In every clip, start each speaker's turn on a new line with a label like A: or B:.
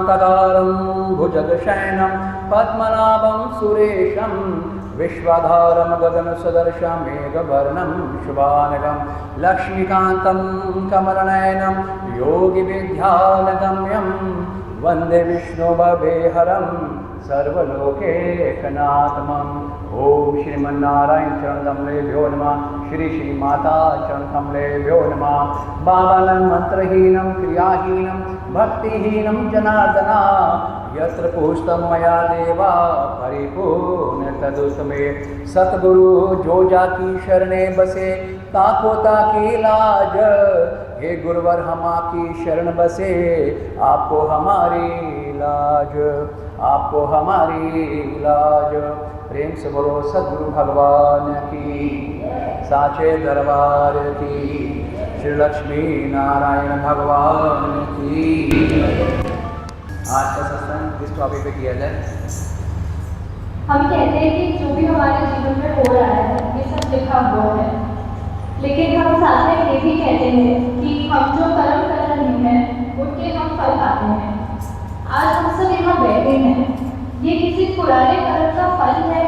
A: शांतकारं भुजगशयनं पद्मनाभं सुरेशं विश्वाधारं गगनसदृशं मेघवर्णं शुभानगं लक्ष्मीकान्तं कमलनयनं योगिविद्यानगम्यं वन्दे विष्णुभवेहरं सर्वलोकैकनाथम्। ओम श्रीमन्नारायण चरण कमलेभ्यो नमः। श्री श्री माता चरण कमलेभ्यो नमः। बाबानं मंत्रहीनं क्रियाहीनं भक्तिहीनं जनार्दना यत्र पुष्टं मया देवा परिपूर्ण तदुतमे। सतगुरु जो जाकी शरणे बसे ताको ताकी लाज। हे गुरुवर हम आपकी शरण बसे आपको हमारी लाज, आपको हमारी लाज। प्रेम से बोलो सद्गुरु भगवान की, साचे दरबार की, श्री लक्ष्मी नारायण भगवान की। आज का सत्संग किस टॉपिक पे किया जाए?
B: हम कहते हैं कि जो भी हमारे जीवन में हो रहा है ये सब लिखा हुआ है, लेकिन हम साथ में ये भी कहते हैं कि हम जो कर्म कर रहे हैं उनके हम फल पाते हैं। आज हम सब यहाँ बैठे हैं, ये किसी पुराने कर्म का फल है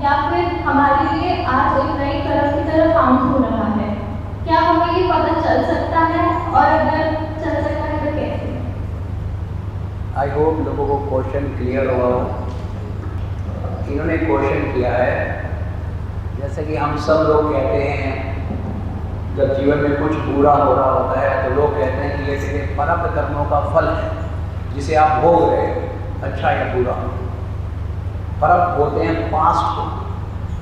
B: या फिर हमारे लिए आज एक नई कर्म की तरह काउंट हो रहा है? क्या हमें ये पता चल सकता है, और अगर चल सकता है तो कैसे?
A: आई होप लोगों को क्वेश्चन क्लियर हुआ हो। इन्होंने क्वेश्चन किया है, जैसे कि हम सब लोग कहते हैं जब जीवन में कुछ बुरा हो रहा होता है तो लोग कहते हैं कि ये सिर्फ प्रारब्ध कर्मों का फल है जिसे आप भोग रहे हैं, अच्छा या बुरा। प्रारब्ध बोलते हैं पास्ट को,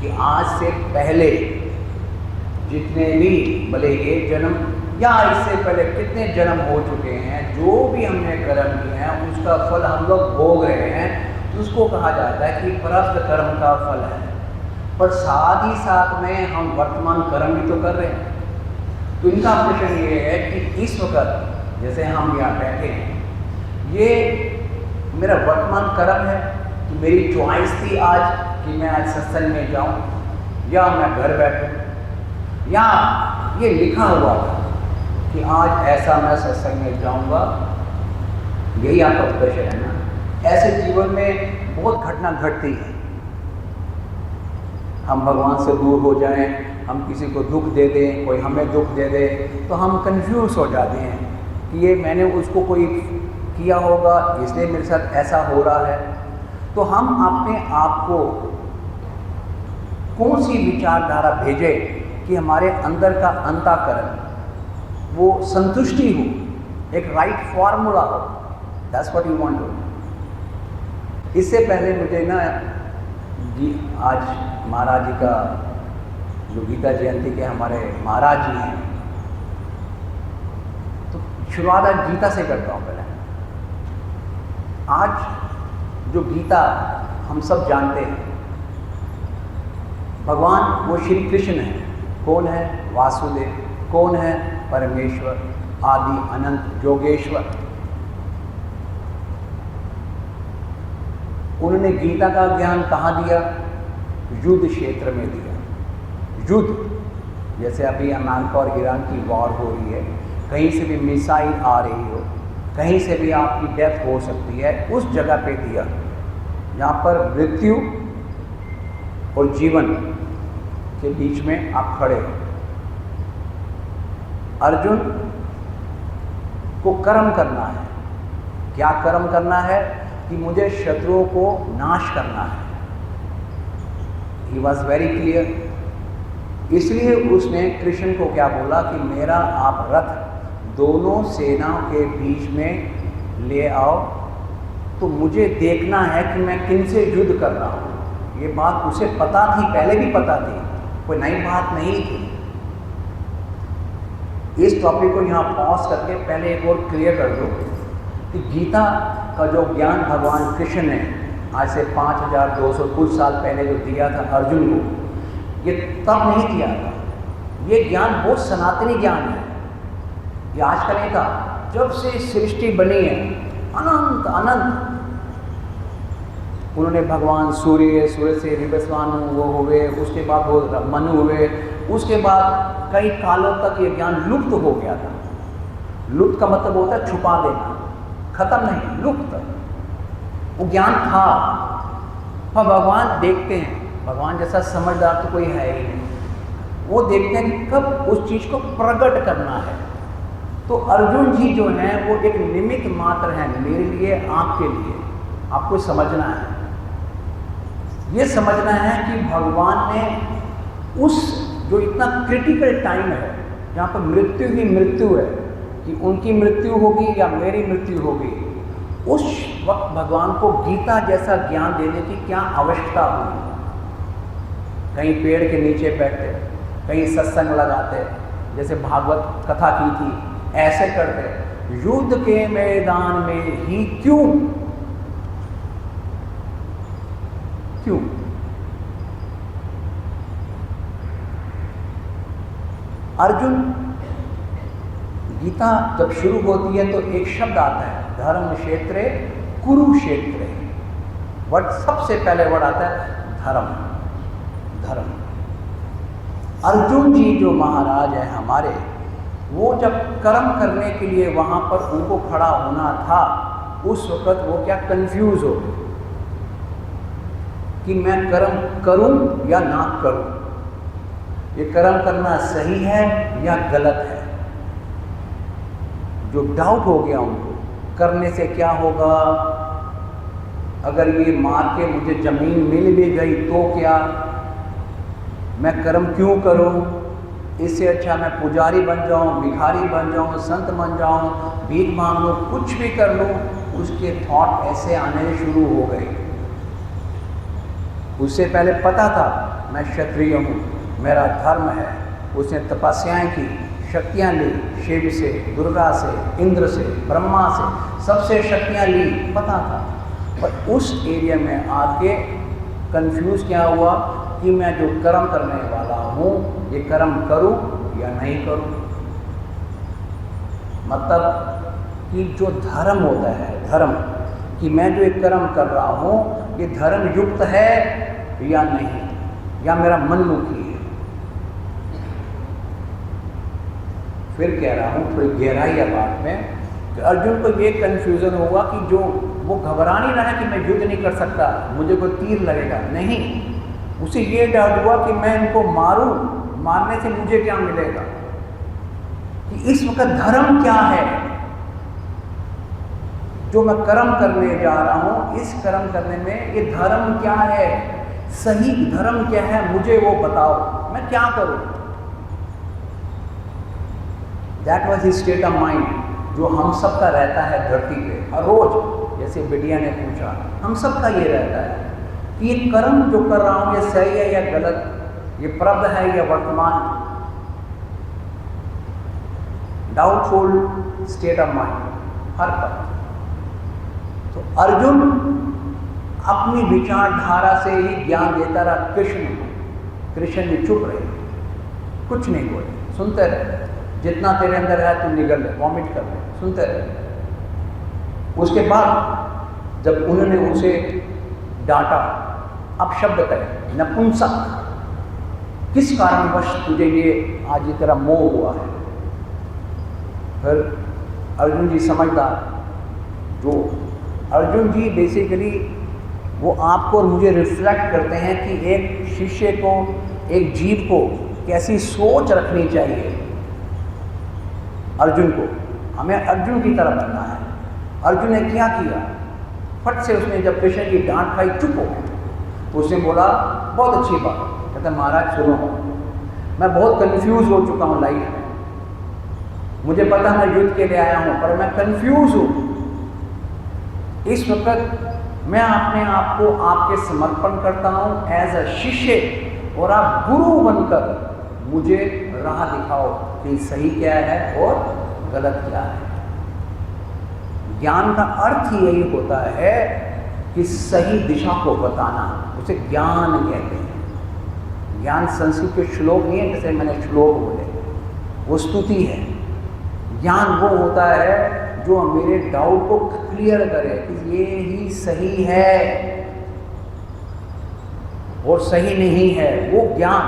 A: कि आज से पहले जितने भी भले ये जन्म या इससे पहले कितने जन्म हो चुके हैं, जो भी हमने कर्म किए हैं उसका फल हम लोग भोग रहे हैं, तो उसको कहा जाता है कि प्रारब्ध कर्म का फल है। पर साथ ही साथ में हम वर्तमान कर्म भी तो कर रहे हैं। तो इनका प्रश्न ये है कि इस वक्त जैसे हम यहाँ बैठे हैं, ये मेरा वर्तमान कर्म है, तो मेरी चॉइस थी आज कि मैं आज सत्संग में जाऊँ या मैं घर बैठूँ, या ये लिखा हुआ था कि आज ऐसा मैं सत्संग में जाऊँगा। यही आपका प्रश्न है ना? ऐसे जीवन में बहुत घटना घटती है, हम भगवान से दूर हो जाएं, हम किसी को दुख दे दें, कोई हमें दुख दे दे, तो हम कंफ्यूज हो जाते हैं कि ये मैंने उसको कोई किया होगा इसलिए मेरे साथ ऐसा हो रहा है। तो हम अपने आप को कौन सी विचारधारा भेजे कि हमारे अंदर का अंतःकरण वो संतुष्टि हो, एक राइट फॉर्मूला हो। That's what you want to. इससे पहले मुझे ना आज महाराज जी का जो गीता जयंती के हमारे महाराज जी हैं, तो शुरुआत आज गीता से करता हूँ। पहले आज जो गीता हम सब जानते हैं, भगवान वो श्री कृष्ण है। कौन है? वासुदेव। कौन है? परमेश्वर, आदि अनंत योगेश्वर। उन्होंने गीता का ज्ञान कहाँ दिया? युद्ध क्षेत्र में दिया। युद्ध, जैसे अभी अमेरिका और ईरान की वॉर हो रही है, कहीं से भी मिसाइल आ रही हो, कहीं से भी आपकी डेथ हो सकती है, उस जगह पे दिया जहाँ पर मृत्यु और जीवन के बीच में आप खड़े हो। अर्जुन को कर्म करना है। क्या कर्म करना है? कि मुझे शत्रुओं को नाश करना है। He was very clear. इसलिए उसने कृष्ण को क्या बोला कि मेरा आप रथ दोनों सेनाओं के बीच में ले आओ, तो मुझे देखना है कि मैं किन से युद्ध कर रहा हूँ। ये बात उसे पता थी, पहले भी पता थी, कोई नई बात नहीं थी। इस टॉपिक को यहाँ पॉज करके पहले एक और क्लियर कर दो कि गीता का जो ज्ञान भगवान कृष्ण ने आज से 5200 कुछ साल पहले जो दिया था अर्जुन को, ये तब नहीं दिया था। ये ज्ञान बहुत सनातनी ज्ञान है, ये आज का नहीं था। जब से सृष्टि बनी है अनंत अनंत, उन्होंने भगवान सूर्य से विवस्वानु वो हुए, उसके बाद वो मनु हुए, उसके बाद कई कालों तक ये ज्ञान लुप्त हो गया था। लुप्त का मतलब होता है छुपा देना, खत्म नहीं, लुप्त। वो ज्ञान था, पर भगवान देखते हैं, भगवान जैसा समझदार तो कोई है ही नहीं। वो देखते हैं कि कब उस चीज़ को प्रकट करना है। तो अर्जुन जी जो हैं वो एक निमित्त मात्र हैं मेरे लिए, आपके लिए। आपको समझना है, ये समझना है कि भगवान ने उस जो इतना क्रिटिकल टाइम है जहाँ पर मृत्यु ही मृत्यु है, कि उनकी मृत्यु होगी या मेरी मृत्यु होगी, उस वक्त भगवान को गीता जैसा ज्ञान देने की क्या आवश्यकता हुई। कहीं पेड़ के नीचे बैठते, कहीं सत्संग लगाते, जैसे भागवत कथा की थी, ऐसे करते, युद्ध के मैदान में ही क्यों क्यों? अर्जुन, गीता जब शुरू होती है तो एक शब्द आता है, धर्म क्षेत्रे कुरुक्षेत्रे। वर्ड सबसे पहले वर्ड आता है धर्म। धर्म। अर्जुन जी जो महाराज है हमारे, वो जब कर्म करने के लिए वहां पर उनको खड़ा होना था, उस वक्त वो क्या कंफ्यूज हो गए कि मैं कर्म करूं या ना करूं, ये कर्म करना सही है या गलत है। जो डाउट हो गया उनको, करने से क्या होगा, अगर ये मार के मुझे जमीन मिल भी गई तो क्या, मैं कर्म क्यों करूं, इससे अच्छा मैं पुजारी बन जाऊं, भिखारी बन जाऊं, संत बन जाऊं, भीख मांग लूं, कुछ भी कर लूं। उसके थॉट ऐसे आने शुरू हो गए। उससे पहले पता था मैं क्षत्रिय हूँ, मेरा धर्म है। उसने तपस्याएं की, शक्तियाँ ली, शिव से, दुर्गा से, इंद्र से, ब्रह्मा से, सबसे शक्तियाँ ली, पता था। पर उस एरिया में आके कंफ्यूज क्या हुआ कि मैं जो कर्म करने वाला हूँ, ये कर्म करूँ या नहीं करूँ। मतलब कि जो धर्म होता है, धर्म कि मैं जो एक कर्म कर रहा हूँ, ये धर्म युक्त है या नहीं, या मेरा मनमुखी है। फिर कह रहा हूँ, थोड़ी गहराई है बात में, कि अर्जुन को ये कन्फ्यूज़न होगा कि जो वो घबरा नहीं रहा है कि मैं युद्ध नहीं कर सकता, मुझे कोई तीर लगेगा, नहीं। उसे ये डर हुआ कि मैं इनको मारूं, मारने से मुझे क्या मिलेगा, कि इस वक्त धर्म क्या है जो मैं कर्म करने जा रहा हूं, इस कर्म करने में ये धर्म क्या है, सही धर्म क्या है, मुझे वो बताओ, मैं क्या करूं। That was his state of mind, जो हम सब का रहता है धरती पे हर रोज। जैसे बिटिया ने पूछा, हम सब का ये रहता है कि ये कर्म जो कर रहा हूं, ये सही है या गलत, ये प्रारब्ध है या वर्तमान। डाउटफुल स्टेट ऑफ माइंड हर पल। तो अर्जुन अपनी विचारधारा से ही ज्ञान देता रहा कृष्ण ने चुप रहे, कुछ नहीं बोले, सुनते रहे। जितना तेरे अंदर है तू निगल ले, वॉमिट कर ले, सुनते रहे। उसके बाद जब उन्होंने उसे डांटा, अब शब्द कहे नपुंसक, किस कारणवश तुझे ये आज ये तेरा मोह हुआ है। फिर अर्जुन जी समझदार, जो अर्जुन जी बेसिकली वो आपको और मुझे रिफ्लेक्ट करते हैं कि एक शिष्य को, एक जीव को कैसी सोच रखनी चाहिए। अर्जुन को, हमें अर्जुन की तरह बनना है। अर्जुन ने क्या किया, फट से उसने जब कृष्ण की डांट खाई, चुप हो गया। उसने बोला बहुत अच्छी बात, कहता महाराज सुनो, मैं बहुत कंफ्यूज हो चुका हूँ लाइफ में, मुझे पता मैं युद्ध के लिए आया हूँ पर मैं कंफ्यूज हूँ। इस वक्त मैं अपने आप को आपके समर्पण करता हूँ एज अ शिष्य, और आप गुरु बनकर मुझे राह दिखाओ कि सही क्या है और गलत क्या है। ज्ञान का अर्थ ही यही होता है कि सही दिशा को बताना, उसे ज्ञान कहते हैं। ज्ञान संस्कृत के श्लोक नहीं है, जैसे मैंने श्लोक बोले, वो स्तुति है। ज्ञान वो होता है जो मेरे डाउट को क्लियर करे कि ये ही सही है और सही नहीं है। वो ज्ञान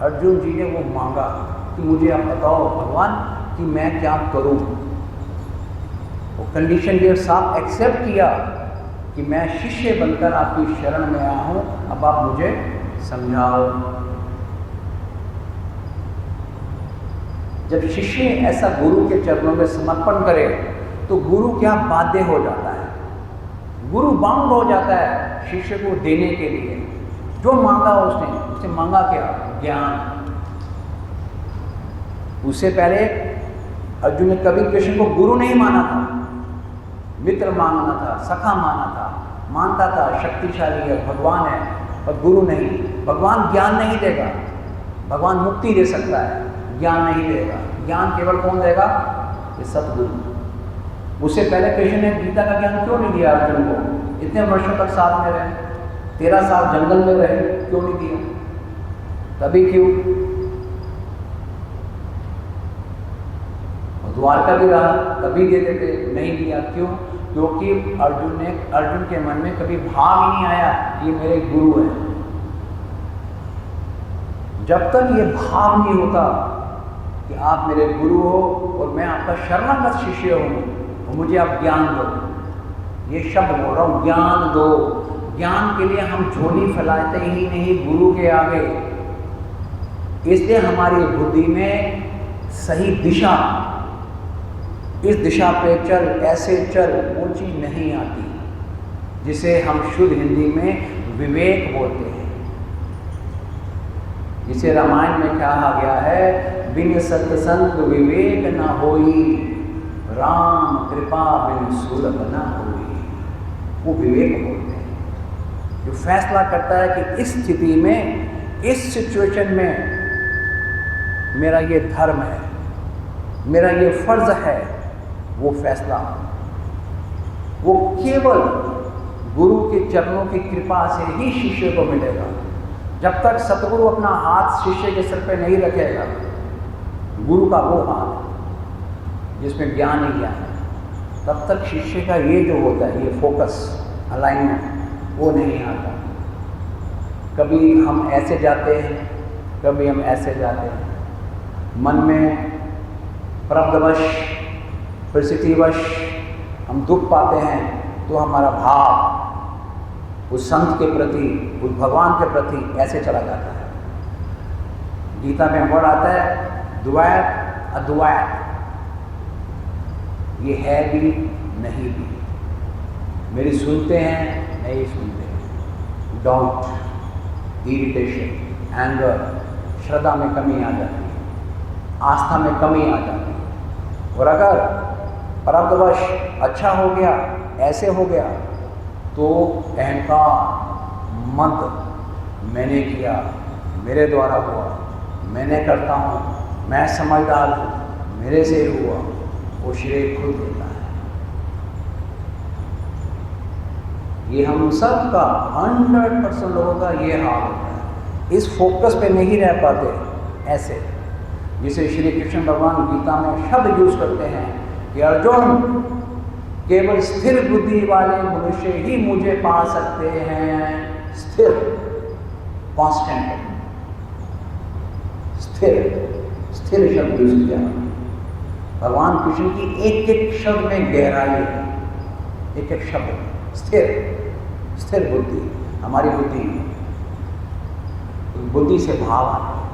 A: अर्जुन जी ने वो मांगा कि मुझे आप बताओ भगवान कि मैं क्या करूं। वो कंडीशन के साथ एक्सेप्ट किया कि मैं शिष्य बनकर आपकी शरण में आया हूँ, अब आप मुझे समझाओ। जब शिष्य ऐसा गुरु के चरणों में समर्पण करे तो गुरु क्या बाध्य हो जाता है, गुरु बाउंड हो जाता है शिष्य को देने के लिए। जो मांगा उसने मांगा क्या? ज्ञान। उससे पहले अर्जुन ने कभी कृष्ण को गुरु नहीं माना था, मित्र माना था, सखा माना था, मानता था शक्तिशाली है, भगवान है, पर गुरु नहीं। भगवान ज्ञान नहीं देगा, भगवान मुक्ति दे सकता है, ज्ञान नहीं देगा। ज्ञान केवल कौन देगा? ये सतगुरु। उससे पहले कृष्ण ने गीता का ज्ञान क्यों नहीं दिया अर्जुन को? इतने वर्षों तक साथ में रहे, 13 साल जंगल में रहे, क्यों नहीं दिया? तभी क्यों? द्वारका भी रहा, तभी दे देते, नहीं दिया। क्यों? क्योंकि अर्जुन के मन में कभी भाव ही नहीं आया कि ये मेरे गुरु हैं। जब तक ये भाव नहीं होता कि आप मेरे गुरु हो और मैं आपका शरणागत शिष्य हूँ और मुझे आप ज्ञान दो, ये शब्द बोल रहा हूँ, ज्ञान दो। ज्ञान के लिए हम झोली फैलाते ही नहीं गुरु के आगे। इसलिए हमारी बुद्धि में सही दिशा, इस दिशा पे चल, ऐसे चल, वो चीज़ नहीं आती, जिसे हम शुद्ध हिंदी में विवेक बोलते हैं। जिसे रामायण में कहा गया है, बिन सत्संग विवेक न होई, राम कृपा बिन सुलभ न होई। वो विवेक बोलते हैं, जो फैसला करता है कि इस स्थिति में, इस सिचुएशन में मेरा ये धर्म है, मेरा ये फर्ज है। वो फैसला वो केवल गुरु के चरणों की कृपा से ही शिष्य को मिलेगा। जब तक सतगुरु अपना हाथ शिष्य के सिर पे नहीं रखेगा, गुरु का वो हाथ जिसमें ज्ञान ही ज्ञान है, तब तक शिष्य का ये जो होता है, ये फोकस, अलाइनमेंट, वो नहीं आता। कभी हम ऐसे जाते हैं, कभी हम ऐसे जाते हैं। मन में प्रारब्धवश, परिस्थितिवश हम दुख पाते हैं, तो हमारा भाव उस संत के प्रति, उस भगवान के प्रति ऐसे चला जाता है। गीता में वर्ड आता है द्वैत अद्वैत, ये है भी नहीं भी, मेरी सुनते हैं नहीं सुनते, डाउट, इरिटेशन, एंगर, श्रद्धा में कमी आ जाती है, आस्था में कमी आ जाती है। और अगर प्रारब्धवश अच्छा हो गया, ऐसे हो गया, तो अहंकार, मद, मैंने किया, मेरे द्वारा हुआ, मैंने करता हूँ, मैं समझदार हूँ, मेरे से हुआ, वो श्रेय खुद देता है। ये हम सब का 100% लोगों का ये हाल होता है। इस फोकस पे नहीं रह पाते ऐसे, जिसे श्री कृष्ण भगवान गीता में शब्द यूज करते हैं कि अर्जुन, केवल स्थिर बुद्धि वाले मनुष्य ही मुझे पा सकते हैं। स्थिर, कांस्टेंट, स्थिर, स्थिर शब्द यूज किया। भगवान कृष्ण की एक एक शब्द में गहराई है, एक एक शब्द स्थिर, स्थिर बुद्धि। हमारी बुद्धि से भाव आते हैं,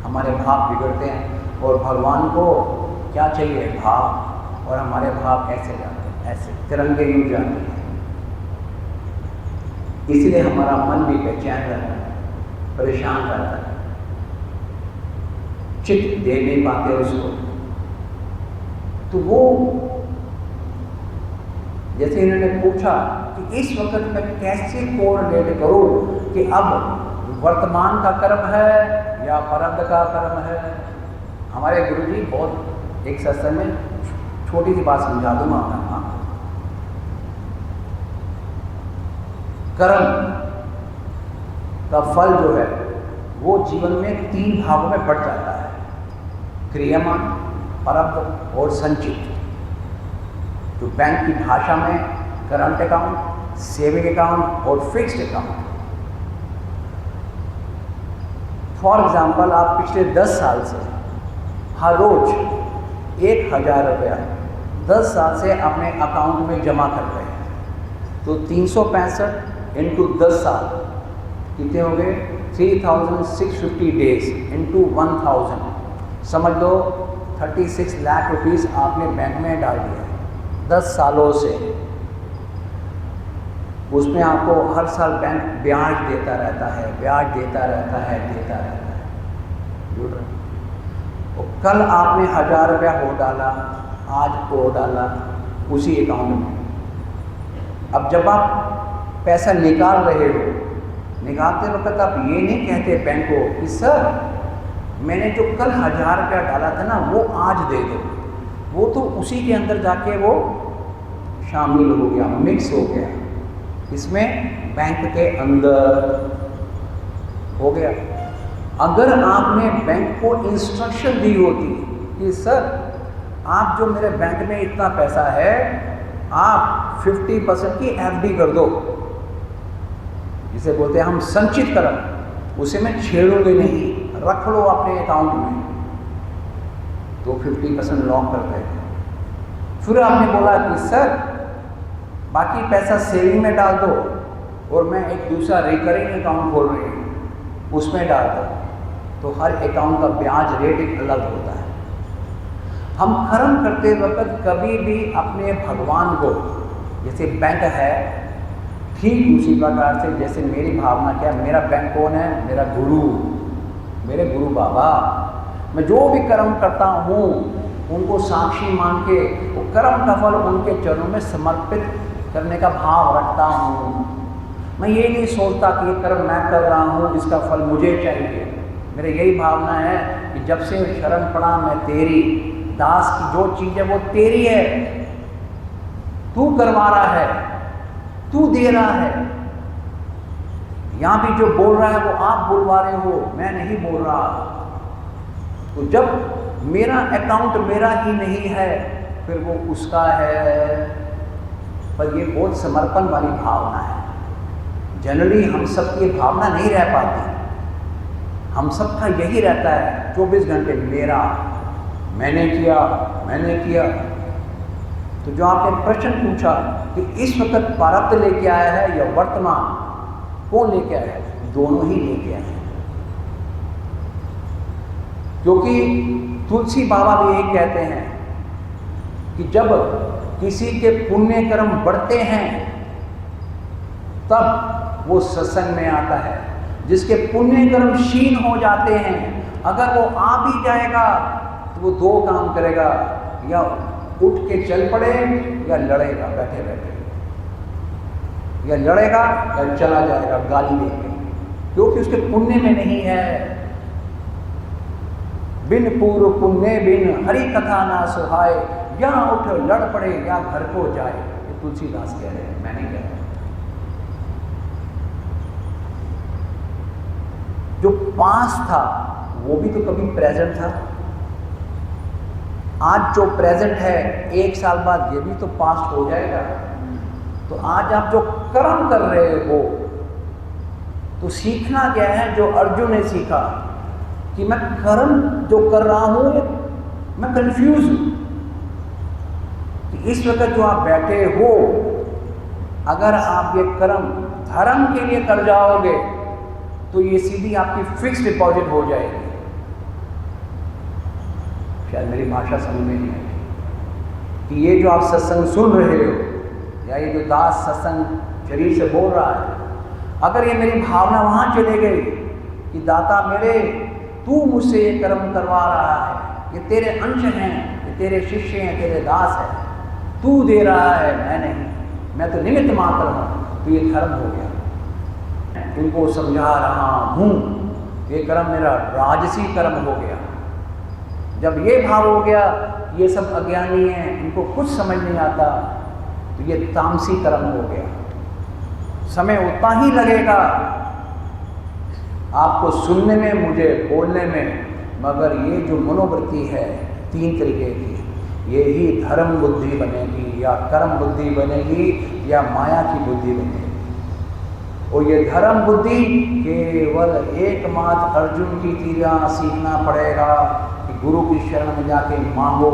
A: हमारे भाव बिगड़ते हैं और भगवान को क्या चाहिए? भाव। और हमारे भाव ऐसे जाते हैं, ऐसे तिरंगे यूं जाते हैं। इसलिए हमारा मन भी बेचैन रहता है, परेशान रहता है, चित्त दे नहीं पाते उसको। तो वो जैसे इन्होंने पूछा कि इस वक्त मैं कैसे कोरिलेट करूं कि अब वर्तमान का कर्म है या प्रारब्ध का कर्म है। हमारे गुरुजी बहुत एक सत्संग में छोटी सी बात समझा दूंगा आपको। कर्म का फल जो है वो जीवन में 3 भागों में बढ़ जाता है, क्रियामान, प्रारब्ध और संचित। तो बैंक की भाषा में करंट अकाउंट, सेविंग अकाउंट और फिक्स्ड अकाउंट। फॉर एग्जाम्पल, आप पिछले 10 साल से हर रोज 1000 रुपया 10 साल से अपने अकाउंट में जमा कर रहे हैं। तो 365 इंटू 10 साल कितने हो गए? 3650 डेज इंटू 1000, समझ लो 36 लाख रुपीस आपने बैंक में डाल दिया 10 सालों से। उसमें आपको हर साल बैंक ब्याज देता रहता है, ब्याज देता रहता है, देता रहता है, जुड़ रहा। और कल आपने 1000 रुपया हो डाला, आज को डाला उसी अकाउंट में। अब जब आप पैसा निकाल रहे हो, निकालते वक्त आप ये नहीं कहते बैंक को कि सर मैंने जो कल 1000 रुपया डाला था ना वो आज दे दो, वो तो उसी के अंदर जाके वो शामिल हो गया, मिक्स हो गया, इसमें बैंक के अंदर हो गया। अगर आपने बैंक को इंस्ट्रक्शन दी होती कि सर आप जो मेरे बैंक में इतना पैसा है आप 50% की FD कर दो, जिसे बोलते हैं हम संचित करण, उसे मैं छेड़ूंगी नहीं, रख लो अपने अकाउंट में, तो 50% लॉक कर देगा। फिर आपने बोला कि सर बाकी पैसा सेविंग में डाल दो और मैं एक दूसरा रिकरिंग अकाउंट खोल रही हूँ उसमें डाल दो, तो हर अकाउंट का ब्याज रेट एक अलग होता है। हम कर्म करते वक्त कभी भी अपने भगवान को, जैसे बैंक है ठीक उसी प्रकार से, जैसे मेरी भावना क्या है, मेरा बैंक कौन है? मेरा गुरु, मेरे गुरु बाबा। मैं जो भी कर्म करता हूँ उनको साक्षी मान के वो कर्म का फल उनके चरणों में समर्पित करने का भाव रखता हूँ। मैं ये नहीं सोचता कि ये कर्म मैं कर रहा हूँ इसका फल मुझे चाहिए। मेरी यही भावना है कि जब से शरण पड़ा मैं तेरी, दास की जो चीज़ है वो तेरी है, तू करवा रहा है, तू दे रहा है। यहाँ भी जो बोल रहा है वो आप बुलवा रहे हो, मैं नहीं बोल रहा। तो जब मेरा अकाउंट मेरा ही नहीं है फिर वो उसका है। पर ये बहुत समर्पण वाली भावना है। जनरली हम सब की भावना नहीं रह पाती। हम सबका यही रहता है 24 घंटे मेरा, मैंने किया, मैंने किया। तो जो आपने प्रश्न पूछा कि इस वक्त प्रारब्ध लेके आया है या वर्तमान, कौन लेके आया है? दोनों ही लेके आए हैं। क्योंकि तुलसी बाबा भी यही कहते हैं कि जब किसी के पुण्य कर्म बढ़ते हैं तब वो सत्संग में आता है। जिसके पुण्य कर्म क्षीण हो जाते हैं, अगर वो आ भी जाएगा तो वो दो काम करेगा, या उठ के चल पड़े या लड़ेगा बैठे बैठे, या लड़ेगा या चला जाएगा गाली देके, क्योंकि उसके पुण्य में नहीं है। बिन पूर्व पुण्य बिन हरि कथा ना सुहाए, या उठ लड़ पड़े या घर को जाए। ये तुलसीदास कह रहे हैं, मैं नहीं कह रहा। जो पास था वो भी तो कभी प्रेजेंट था। आज जो प्रेजेंट है 1 साल बाद ये भी तो पास्ट हो जाएगा। तो आज आप जो कर्म कर रहे हो तो सीखना क्या है? जो अर्जुन ने सीखा कि मैं कर्म जो कर रहा हूं मैं कंफ्यूज हूं। कि इस वक्त जो आप बैठे हो, अगर आप ये कर्म धर्म के लिए कर जाओगे तो ये सीधी आपकी फिक्स डिपॉजिट हो जाएगी। शायद मेरी भाषा समझ में नहीं आई कि ये जो आप सत्संग सुन रहे हो या ये जो दास सत्संग शरीर से बोल रहा है, अगर ये मेरी भावना वहाँ चले गई कि दाता मेरे, तू मुझसे ये कर्म करवा रहा है, ये तेरे अंश हैं, ये तेरे शिष्य हैं, तेरे दास हैं, तू दे रहा है, मैं नहीं, मैं तो निमित्त मात्र हूँ, तो ये धर्म हो गया। इनको समझा रहा हूँ, ये कर्म मेरा राजसी कर्म हो गया। जब ये भाव हो गया ये सब अज्ञानी हैं, इनको कुछ समझ नहीं आता, तो ये तामसी कर्म हो गया। समय उतना ही लगेगा आपको सुनने में, मुझे बोलने में, मगर ये जो मनोवृत्ति है 3 तरीके की, ये ही धर्म बुद्धि बनेगी या कर्म बुद्धि बनेगी या माया की बुद्धि बनेगी। और ये धर्म बुद्धि केवल एकमात्र अर्जुन की तरह सीखना पड़ेगा कि गुरु की शरण में जाके मांगो,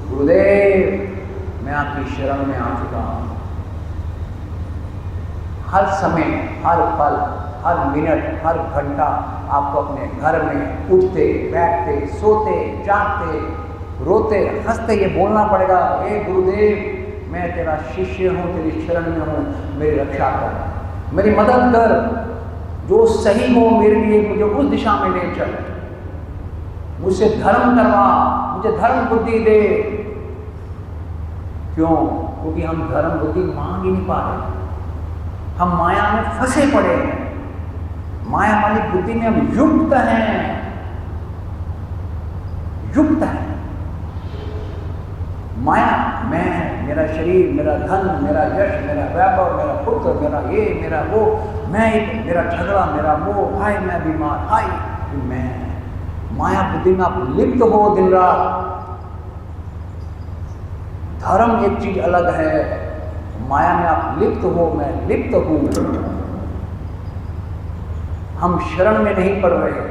A: गुरुदेव मैं आपकी शरण में आ चुका हूँ, हर समय, हर पल, हर मिनट, हर घंटा आपको अपने घर में उठते बैठते सोते जागते रोते हंसते ये बोलना पड़ेगा, हे गुरुदेव मैं तेरा शिष्य हूँ, तेरी शरण में हूँ, मेरी रक्षा कर, मेरी मदद कर, जो सही हो मेरे लिए मुझे उस दिशा में ले चल, मुझसे धर्म करवा, मुझे धर्म बुद्धि दे। क्यों? क्योंकि हम धर्म बुद्धि मांग ही नहीं पा रहे, हम माया में फंसे पड़े हैं, माया वाली बुद्धि में हम युक्त हैं, युक्त हैं। माया, मैं, मेरा शरीर, मेरा धन, मेरा यश, मेरा वैभव, मेरा पुत्र, मेरा ये, मेरा वो, मैं, मेरा झगड़ा, मेरा मोह, हाय मैं बीमार, हाय मैं। माया बुद्धि में आप लिप्त हो दिन रात। धर्म एक चीज अलग है, माया में आप लिप्त हो, मैं लिप्त हूं। हम शरण में नहीं पड़ रहे,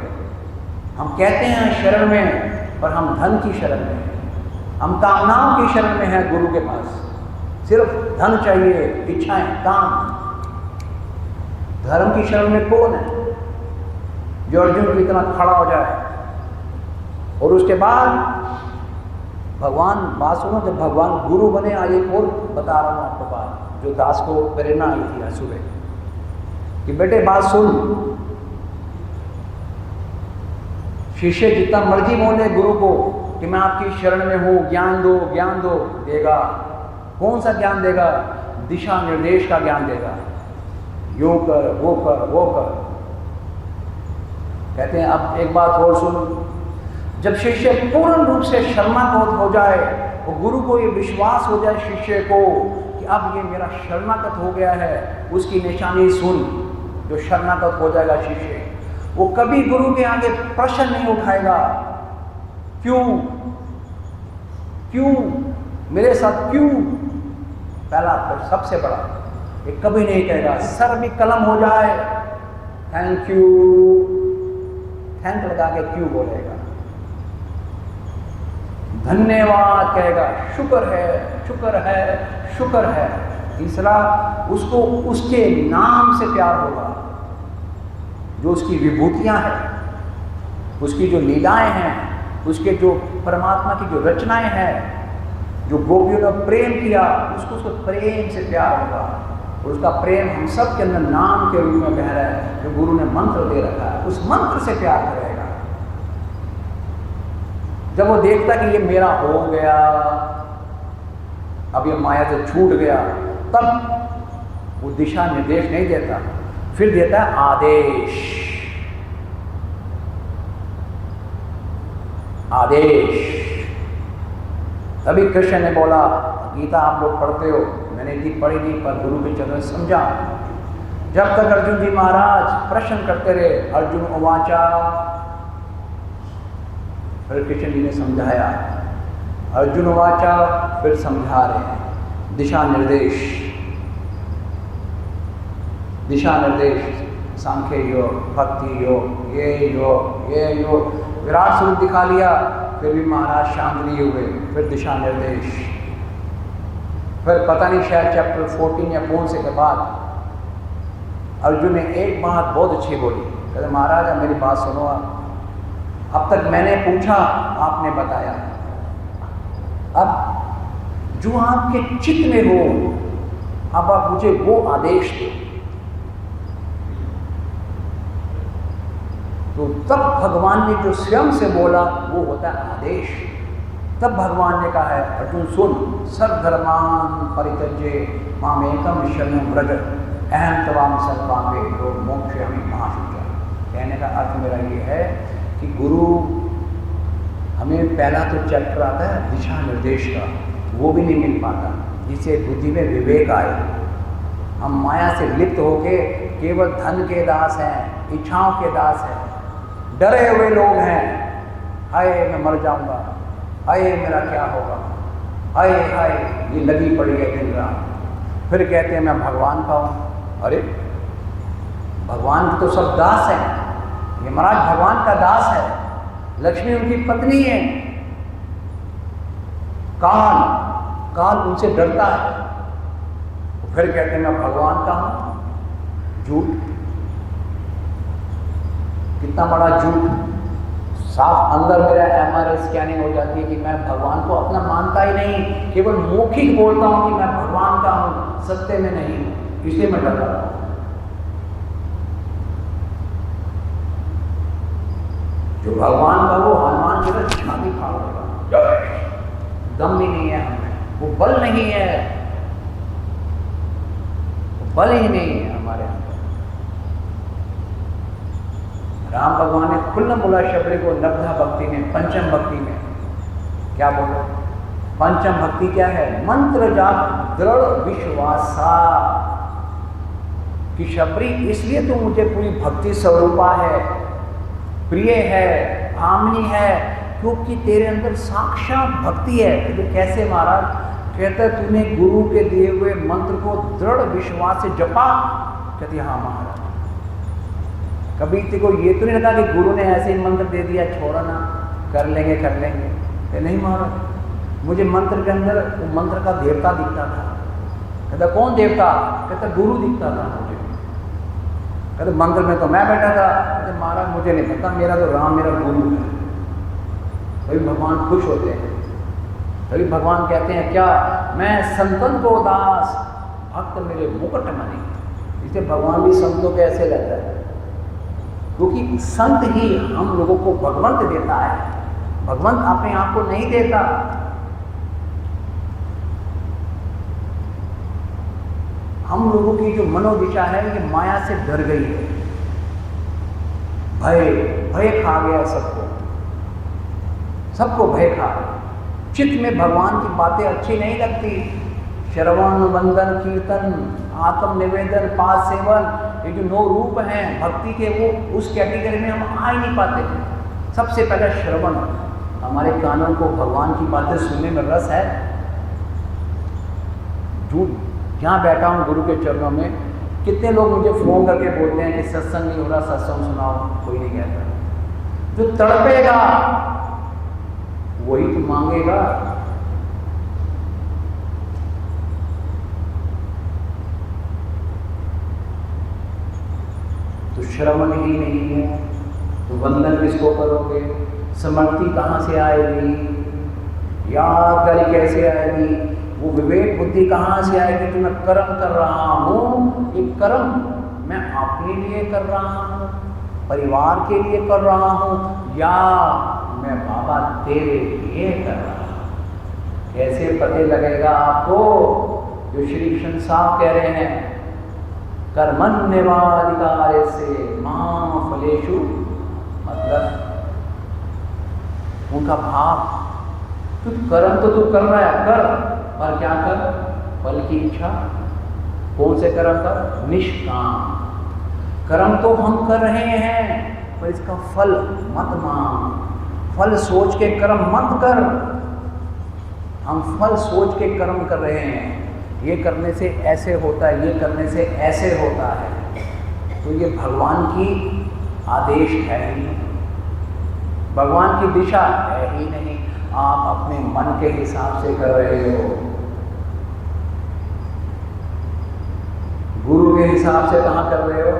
A: हम कहते हैं शरण में, पर हम धन की शरण में, हम कामनाओं की शरण में हैं गुरु के पास। सिर्फ धन चाहिए, इच्छाएं, काम। धर्म की शरण में कौन है जो अर्जुन को इतना खड़ा हो जाए? और उसके बाद भगवान, बात सुनो, जब भगवान गुरु बने, आज एक और बता रहा हूं आपको बात, जो दास को प्रेरणा आई थी आज सुबह कि बेटे बात सुन, शिष्य जितना मर्जी बोले गुरु को कि मैं आपकी शरण में हूं, ज्ञान दो, ज्ञान दो, देगा। कौन सा ज्ञान देगा? दिशा निर्देश का ज्ञान देगा, यो कर, वो कर, वो कर। कहते हैं अब एक बात और सुन, जब शिष्य पूर्ण रूप से शरणागत हो जाए और गुरु को ये विश्वास हो जाए शिष्य को कि अब ये मेरा शरणागत हो गया है, उसकी निशानी सुन। जो शरणागत हो जाएगा शिष्य, वो कभी गुरु के आगे प्रश्न नहीं उठाएगा, क्यों क्यों मेरे साथ क्यों। पहला सबसे बड़ा, ये कभी नहीं कहेगा, सर भी कलम हो जाए थैंक यू, थैंक लगा के क्यों बोलेगा, धन्यवाद कहेगा, शुक्र है, शुक्र है, शुक्र है। तीसरा, उसको उसके नाम से प्यार होगा, जो उसकी विभूतियां हैं, उसकी जो लीलाएं हैं, उसके जो परमात्मा की जो रचनाएं हैं, जो गोपियों ने प्रेम किया, उसको प्रेम से प्यार होगा। और उसका प्रेम हम सब के अंदर नाम के रूप में बह रहा है, जो गुरु ने मंत्र दे रखा है, उस मंत्र से प्यार करेगा। जब वो देखता कि ये मेरा हो गया, अब ये माया से छूट गया, तब वो दिशा निर्देश नहीं देता, फिर देता है आदेश। आदेश। तभी कृष्ण ने बोला, गीता आप लोग पढ़ते हो, मैंने इतनी पढ़ी नहीं, पर गुरु के चरण समझा। जब तक अर्जुन जी महाराज प्रश्न करते रहे, अर्जुन उवाचा, फिर कृष्ण जी ने समझाया, अर्जुन उवाचा, फिर समझा रहे हैं। दिशा निर्देश, दिशा निर्देश, सांख्य योग, भक्ति योग, ये योग, ये योग, विराट स्वरूप दिखा लिया, फिर भी महाराज शांत नहीं हुए, फिर दिशा निर्देश। फिर पता नहीं शायद चैप्टर 14 या 14 से के बाद अर्जुन ने एक बात बहुत अच्छी बोली, कहते महाराज मेरी बात सुनो, अब तक मैंने पूछा, आपने बताया, अब जो आपके चित्त में हो, अब आप मुझे वो आदेश दो। तो तब भगवान ने जो स्वयं से बोला वो होता है आदेश। तब भगवान ने कहा है, अर्जुन सुन, सर्वधर्मान् परित्यज्य मामेकं शरणं व्रज अहं त्वां सर्वांगेभ्यो मोक्षयामि मा शुचा। कहने का अर्थ मेरा ये है कि गुरु हमें पहला तो चैप्टर आता है दिशा निर्देश का, वो भी नहीं मिल पाता, जिससे बुद्धि में विवेक आए। हम माया से लिप्त होके केवल धन के दास हैं, इच्छाओं के दास हैं, डरे हुए लोग हैं, हाय मैं मर जाऊंगा, हाय मेरा क्या होगा, हाय हाय ये लगी पड़ी है दिन रात। फिर कहते हैं मैं भगवान का हूँ। अरे भगवान की तो सब दास हैं, ये महाराज भगवान का दास है, लक्ष्मी उनकी पत्नी है, काल उनसे डरता है। फिर कहते हैं मैं भगवान का हूँ। झूठ, कितना बड़ा झूठ। साफ अंदर मेरा MRI स्कैनिंग हो जाती है कि मैं भगवान को अपना मानता ही नहीं, केवल मौखिक बोलता हूं कि मैं भगवान का हूं, सत्य में नहीं हूं, इसलिए मैं डर रहा हूं। जो भगवान का वो हनुमान जी का छाती फाड़ देगा, दम भी नहीं है हमें, वो बल नहीं है, वो बल ही नहीं है हमारे अंदर। राम भगवान ने खुल्ला बोला शबरी को नब्धा भक्ति में, पंचम भक्ति में। क्या बोलो? पंचम भक्ति क्या है? मंत्र जाप दृढ़ विश्वासा कि शबरी इसलिए तो मुझे पूरी भक्ति स्वरूपा है, प्रिय है, भामनी है, क्योंकि तेरे अंदर साक्षात भक्ति है। तो कैसे महाराज? कहते तूने गुरु के दिए हुए मंत्र को दृढ़ विश्वास से जपा। कहती हाँ महाराज। कभी तेको ये तो नहीं लगा कि गुरु ने ऐसे ही मंत्र दे दिया, छोड़ो ना, कर लेंगे कर लेंगे? नहीं महाराज, मुझे मंत्र के अंदर वो मंत्र का देवता दिखता था। कहता कौन देवता? कहता गुरु दिखता था मुझे। कहते मंदिर में तो मैं बैठा था। कहते महाराज मुझे नहीं पता, मेरा तो राम मेरा गुरु है। तभी भगवान खुश होते हैं, तभी भगवान कहते हैं क्या? मैं संतन को दास, भक्त मेरे मुकुट मणि। इसलिए भगवान भी संतों के ऐसे रहता है, क्योंकि संत ही हम लोगों को भगवंत देता है, भगवंत अपने आप को नहीं देता। हम लोगों की जो मनोदिशा है ये माया से डर गई है, भय खा गया सबको, सबको भय खा गया। चित्त में भगवान की बातें अच्छी नहीं लगती। श्रवण वंदन कीर्तन आत्म निवेदन पाद सेवन, ये जो 9 रूप हैं भक्ति के, वो उस कैटेगरी में हम आ ही नहीं पाते। सबसे पहले श्रवण, हमारे कानों को भगवान की बातें सुनने में रस है। जो यहाँ बैठा हूँ गुरु के चरणों में, कितने लोग मुझे फोन करके बोलते हैं कि सत्संग नहीं हो रहा, सत्संग सुनाओ। कोई नहीं कहता। जो तड़पेगा वही तो मांगेगा। तो श्रवण ही नहीं है तो वंदन किसको करोगे? समर्थी कहाँ से आएगी? याद करी कैसे आएगी? वो विवेक बुद्धि कहाँ से आएगी कि मैं कर्म कर रहा हूँ? ये कर्म मैं अपने लिए कर रहा हूँ, परिवार के लिए कर रहा हूँ, या मैं बाबा तेरे लिए कर रहा हूँ? कैसे पता लगेगा आपको? जो श्री कृष्ण साहब कह रहे हैं, कर्मण्येवाधिकार से मां फलेषु, मतलब उनका भाव, तू कर्म तो तू कर रहा है, कर, पर क्या कर? फल की इच्छा। कौन से कर्म कर? निष्काम कर्म तो हम कर रहे हैं, पर इसका फल मत मांग। फल सोच के कर्म मत कर। हम फल सोच के कर्म कर रहे हैं, ये करने से ऐसे होता है, ये करने से ऐसे होता है, तो ये भगवान की आदेश है ही नहीं, भगवान की दिशा है ही नहीं। आप अपने मन के हिसाब से कर रहे हो, गुरु के हिसाब से कहाँ कर रहे हो?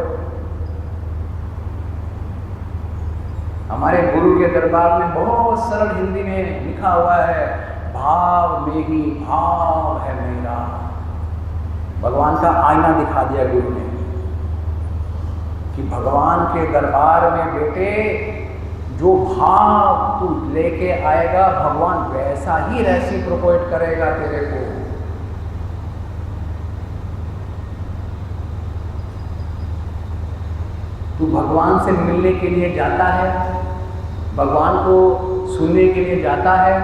A: हमारे गुरु के दरबार में बहुत सरल हिंदी में लिखा हुआ है, भाव में ही भाव है मेरा। भगवान का आईना दिखा दिया गुरु ने कि भगवान के दरबार में बेटे जो भाव तू लेके आएगा, भगवान वैसा ही रेसिप्रोकेट करेगा तेरे को। तू भगवान से मिलने के लिए जाता है, भगवान को सुनने के लिए जाता है,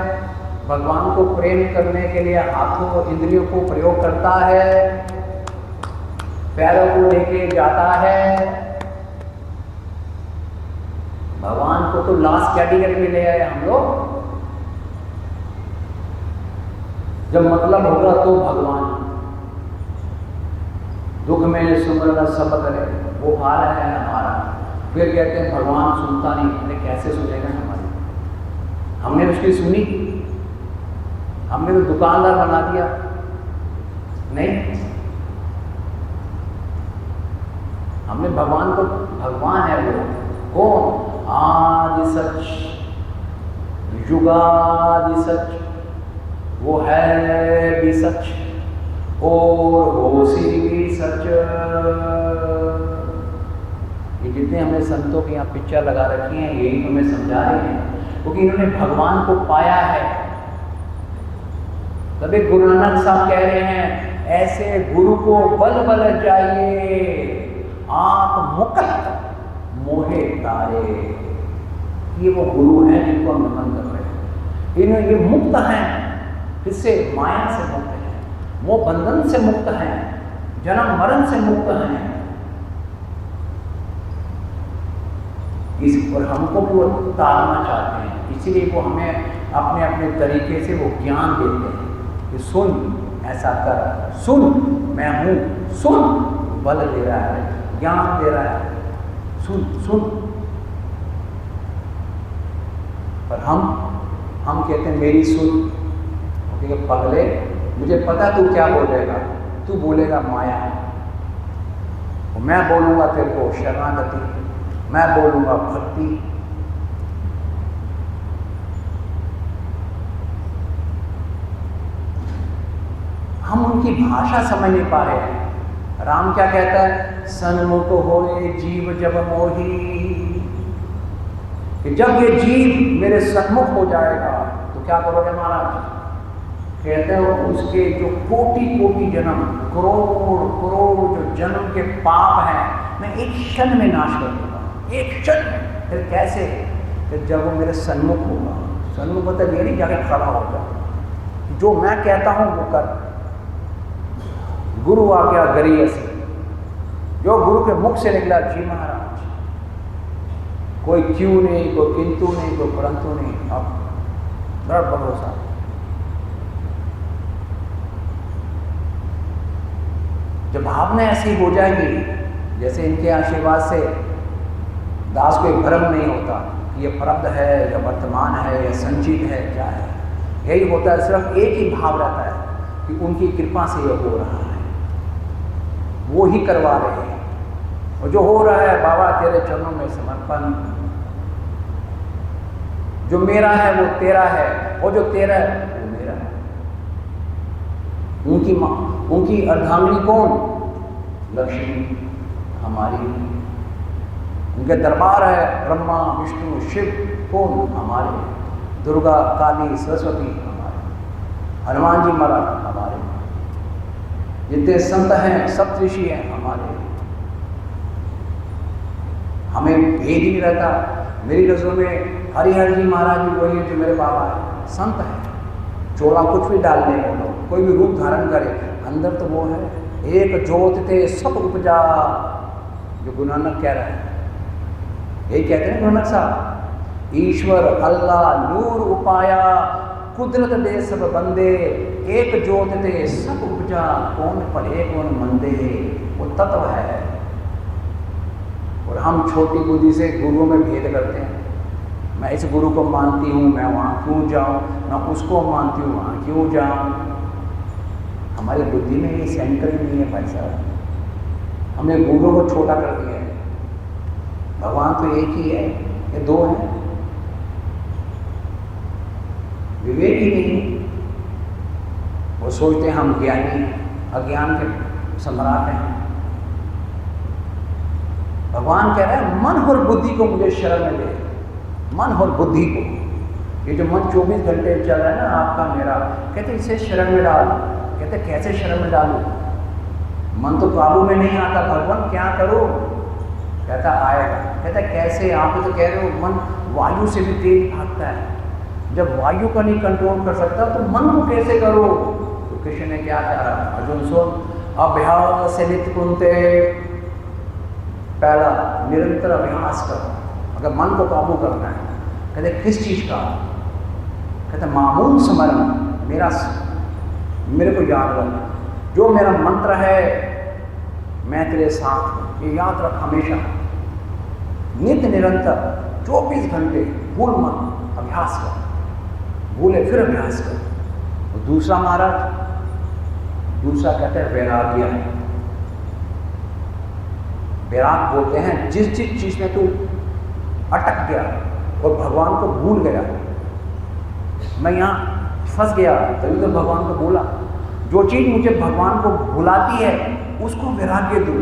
A: भगवान को प्रेम करने के लिए हाथों इंद्रियों को प्रयोग करता है, पैरों को लेके जाता है। भगवान को तो लास्ट कैटेगरी में ले आए हम लोग। जब मतलब होगा तो भगवान, दुख में सुमरन सब करे, वो हाल है हमारा। फिर कहते हैं भगवान सुनता नहीं। अरे कैसे सुनेगा हमारी? हमने उसकी सुनी? हमने तो दुकानदार बना दिया? नहीं। हमने भगवान को, भगवान है वो कौन? आदि सच, युगादि सच, वो है भी सच और होशी भी सच। ये जितने हमने संतों के यहाँ पिक्चर लगा रखी हैं यही हमें समझा रहे हैं, क्योंकि इन्होंने भगवान को पाया है। तभी गुरु नानक साहब कह रहे हैं ऐसे गुरु को बल बल जाइए, आप मुक्त मोहे तारे। ये वो गुरु हैं जिनको हम नमन कर रहे हैं। इन्हें ये मुक्त हैं, किससे? माया से मुक्त हैं, मोह बंधन से मुक्त हैं, जन्म मरण से मुक्त हैं। इस और हमको भी वो तारना चाहते हैं, इसीलिए वो हमें अपने अपने तरीके से वो ज्ञान देते हैं कि सुन, ऐसा कर, सुन मैं हूं, सुन, बल दे रहा है, ज्ञान दे रहा है, सुन सुन। पर हम कहते हैं मेरी सुन। पगले, मुझे पता तू क्या बोलेगा, तू बोलेगा माया, मैं बोलूंगा तेरे को शरणागति, मैं बोलूंगा भक्ति। हम उनकी भाषा समझ नहीं पा रहे हैं। राम क्या कहता है? सन्मुख होए जीव जब मोही, कि जब ये जीव मेरे सन्मुख हो जाएगा तो क्या करोगे महाराज? कहते हो उसके जो कोटि कोटि जन्म, करोड़ करोड़ जो जन्म के पाप हैं, मैं एक क्षण में नाश कर दूंगा, एक क्षण में। फिर कैसे? फिर जब वो मेरे सन्मुख होगा। सन्मुख मतलब ये नहीं जाके खड़ा होगा, जो मैं कहता हूं वो कर। गुरु आ गया गरीय से, जो गुरु के मुख से निकला, जी महाराज, कोई क्यों नहीं, कोई किंतु नहीं, कोई परंतु नहीं। अब दृढ़ भरोसा। जब भावना ऐसी हो जाएगी, जैसे इनके आशीर्वाद से दास को एक भ्रम नहीं होता कि ये प्रारब्ध है या वर्तमान है या संचित है, क्या है। यही होता है, सिर्फ एक ही भाव रहता है कि उनकी कृपा से ये हो रहा है, वो ही करवा रहे हैं। और जो हो रहा है बाबा तेरे चरणों में समर्पण, जो मेरा है वो तेरा है, और जो तेरा है वो मेरा है। उनकी अर्धांगिनी कौन? लक्ष्मी हमारी। उनके दरबार है ब्रह्मा विष्णु शिव, कौन? हमारे। दुर्गा काली सरस्वती हमारे। हनुमान जी महाराज हमारे। जितने संत हैं सप्तऋषि हैं हमारे। हमें भेद ही नहीं रहता। मेरी नजरों में हरिहर जी महाराज भी वही है जो मेरे बाबा है, संत है। चोला कुछ भी डाल ले, कोई भी रूप धारण करे, अंदर तो वो है। एक ज्योत थे सब उपजा, जो गुरु नानक कह रहा है। यही कहते हैं गुरु नानक साहब, ईश्वर अल्लाह नूर उपाया, कुदरत दे सब बंदे, एक ज्योत थे सब उपजा, कौन पढ़े कौन मंदे। वो तत्व है। और हम छोटी बुद्धि से गुरुओं में भेद करते हैं। मैं इस गुरु को मानती हूँ, मैं वहाँ क्यों जाऊँ, मैं उसको मानती हूँ, वहाँ क्यों जाऊँ। हमारी बुद्धि में ये सेंटर ही नहीं है भाई साहब। हमने गुरुओं को छोटा कर दिया है। भगवान तो एक ही है, ये दो हैं। विवेक ही नहीं। वो सोचते हैं हम ज्ञानी, अज्ञान के सम्राट हैं। भगवान कह रहे हैं मन और बुद्धि को मुझे शरण में दे, मन और बुद्धि को। ये जो मन 24 घंटे चल रहा है ना आपका मेरा, कहते इसे शरण में डाल। कहते कैसे शरण में डालूं? मन तो काबू में नहीं आता, भगवान क्या करो? कहता आएगा। कहता कैसे? आप तो कह रहे हो मन वायु से भी तेज भागता है। जब वायु का नहीं कंट्रोल कर सकता तो मन को कैसे करो? तो कृष्ण ने क्या कहा? अर्जुन सुन, अभ्यास से नित्य कुंते, पहला निरंतर अभ्यास करो अगर मन को काबू करना है। कहते किस चीज का? कहते मामूल स्मरण, मेरे को याद रख, जो मेरा मंत्र है मैं तेरे साथ हूं, ये याद रख हमेशा। नित्य निरंतर 24 घंटे भूल मत, अभ्यास कर, भूले फिर अभ्यास कर। और दूसरा महाराज, दूसरा कहते हैं वैराग्य। वैराग बोलते हैं जिस जिस चीज़ में तू अटक गया और भगवान को भूल गया, मैं यहाँ फंस गया, तभी तो भगवान को बोला, जो चीज़ मुझे भगवान को भुलाती है उसको वैराग्य दूँ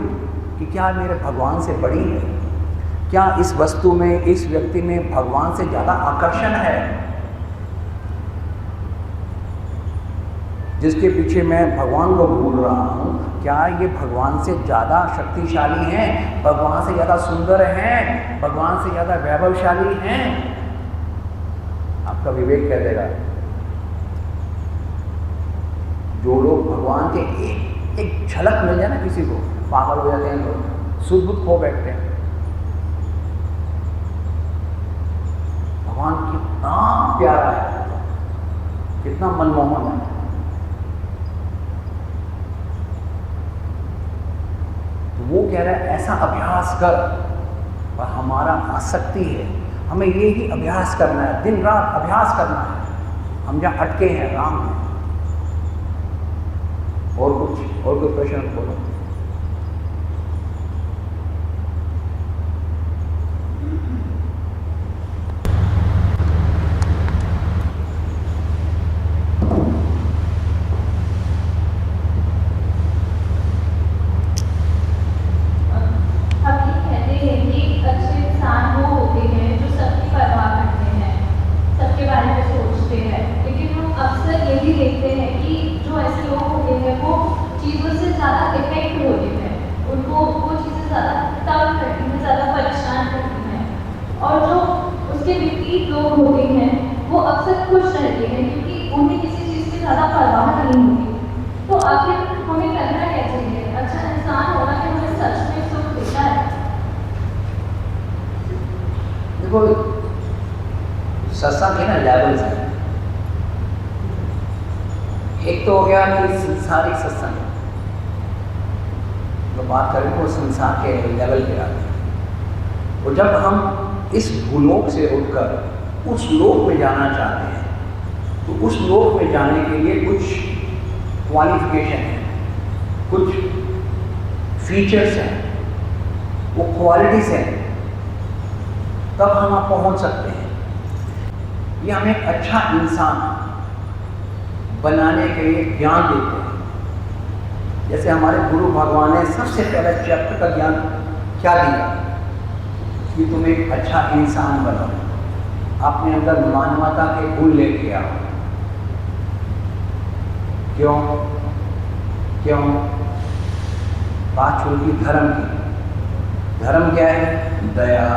A: कि क्या मेरे भगवान से बड़ी है, क्या इस वस्तु में, इस व्यक्ति में भगवान से ज़्यादा आकर्षण है, जिसके पीछे मैं भगवान को भूल रहा हूँ, क्या ये भगवान से ज़्यादा शक्तिशाली हैं, भगवान से ज़्यादा सुंदर हैं, भगवान से ज़्यादा वैभवशाली हैं? आपका विवेक कह देगा। जो लोग भगवान के एक झलक मिल जाए ना किसी को, पागल हो जाते हैं लोग, सुध बुध खो बैठते हैं। भगवान कितना प्यारा है, कितना मनमोहन है। तो वो कह रहा है ऐसा अभ्यास कर, पर हमारा आसक्ति है, हमें ये ही अभ्यास करना है, दिन रात अभ्यास करना है। हम जहाँ अटके हैं राम में। और कोई प्रश्न बोलो। देखो सत्संग के ना लेवल्स हैं। एक तो हो गया कि संसारिक सत्संग, जो बात करें वो संसार के लेवल पे आते हैं। और जब हम इस भूलोक से उठकर उस लोक में जाना चाहते हैं, तो उस लोक में जाने के लिए कुछ क्वालिफिकेशन है, कुछ फीचर्स हैं, वो क्वालिटीज हैं, तब हम आप पहुंच सकते हैं। ये हमें एक अच्छा इंसान बनाने के लिए ज्ञान देते हैं। जैसे हमारे गुरु भगवान ने सबसे पहले चैप्टर का ज्ञान क्या दिया कि तुम एक अच्छा इंसान बनो, अपने अंदर मानवता के गुण लेके आओ। क्यों? बात शुरू की धर्म की। धर्म क्या है? दया।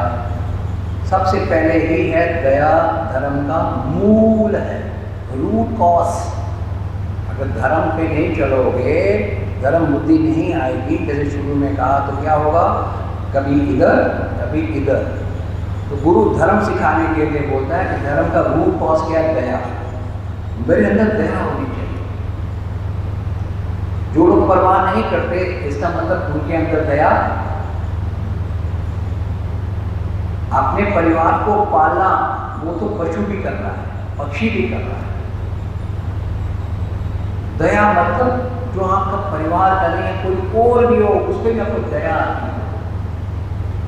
A: सबसे पहले ही है दया, धर्म का मूल है, रूट कॉज। अगर धर्म पे नहीं चलोगे, धर्म बुद्धि नहीं आएगी, जैसे शुरू में कहा, तो क्या होगा? कभी इधर कभी इधर। तो गुरु धर्म सिखाने के लिए बोलता है कि धर्म का रूट कॉज क्या है? दया। मेरे अंदर दया होनी चाहिए। जो लोग परवाह नहीं करते, इसका मतलब उनके अंदर दया। अपने परिवार को पालना वो तो पशु भी कर रहा है, पक्षी भी कर रहा है। दया मतलब जो आपका परिवार का नहीं है, कोई और भी हो, उस पर भी आपको दया आती है।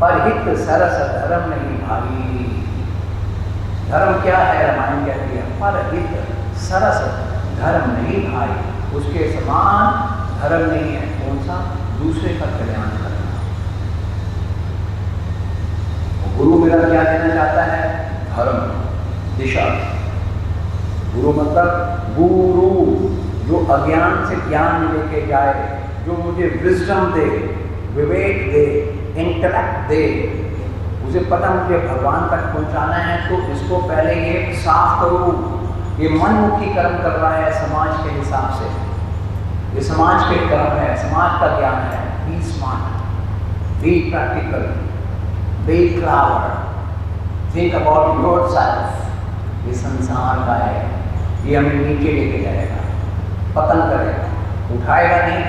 A: परहित सरस धर्म नहीं भाई। धर्म क्या है? रामायण कहती है परहित सरस धर्म नहीं भाई। उसके समान धर्म नहीं है। कौन सा? दूसरे का कल्याण करना। गुरु मेरा क्या देना चाहता है? धर्म, दिशा। गुरु मतलब गुरु जो अज्ञान से ज्ञान लेके जाए, जो मुझे विजडम दे, विवेक दे, इंटेलेक्ट दे, उसे पता मुझे भगवान तक पहुंचाना है, तो इसको पहले ये साफ करूँ। ये मनमुखी कर्म कर रहा है समाज के हिसाब से, ये समाज के कर्म है, समाज का ज्ञान है। Be smart, be practical, be clever, think about yourself. ये संसार का है, ये हमें नीचे लेके जाएगा, पतन करेगा, उठाएगा नहीं,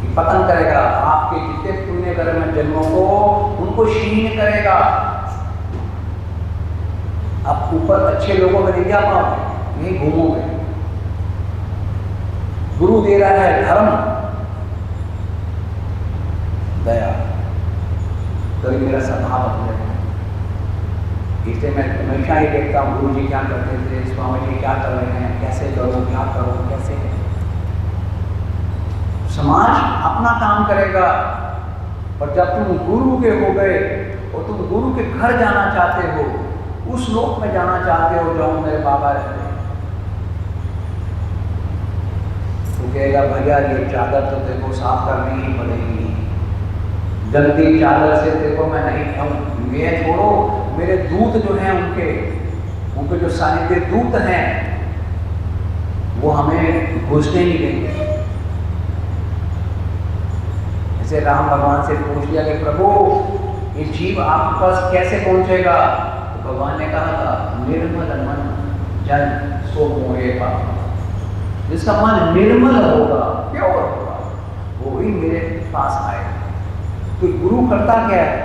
A: ये पतन करेगा। आपके जितने पुण्य कर्म जन्मों को उनको क्षीण करेगा। आप ऊपर अच्छे लोगों में नहीं जा पाओगे, नहीं घूमोगे। गुरु दे रहा है धर्म, दया। कभी मेरा स्वभाव बदले। इसलिए मैं हमेशा ही देखता हूँ गुरु जी क्या करते थे, स्वामी जी क्या कर रहे हैं, कैसे करो, क्या करो, कैसे। समाज अपना काम करेगा, और जब तुम गुरु के हो गए और तुम गुरु के घर जाना चाहते हो, उस लोक में जाना चाहते हो जहाँ मेरे बाबा रहते हैं, तो कहेगा भैया ये चादर तो तेरे को साफ करनी ही पड़ेगी, गंदी चादर से देखो मैं नहीं खाऊं। मैं छोड़ो, मेरे दूत जो हैं उनके जो सानिध्य दूत हैं वो हमें घुसने नहीं देंगे। जैसे राम भगवान से पूछ लिया कि प्रभु ये जीव आपके पास कैसे पहुंचेगा, तो भगवान ने कहा था निर्मल मन जन सो मोहे पाप। जिसका मन निर्मल होगा, प्योर होगा, वो ही मेरे पास आएगा। तो गुरु करता क्या है,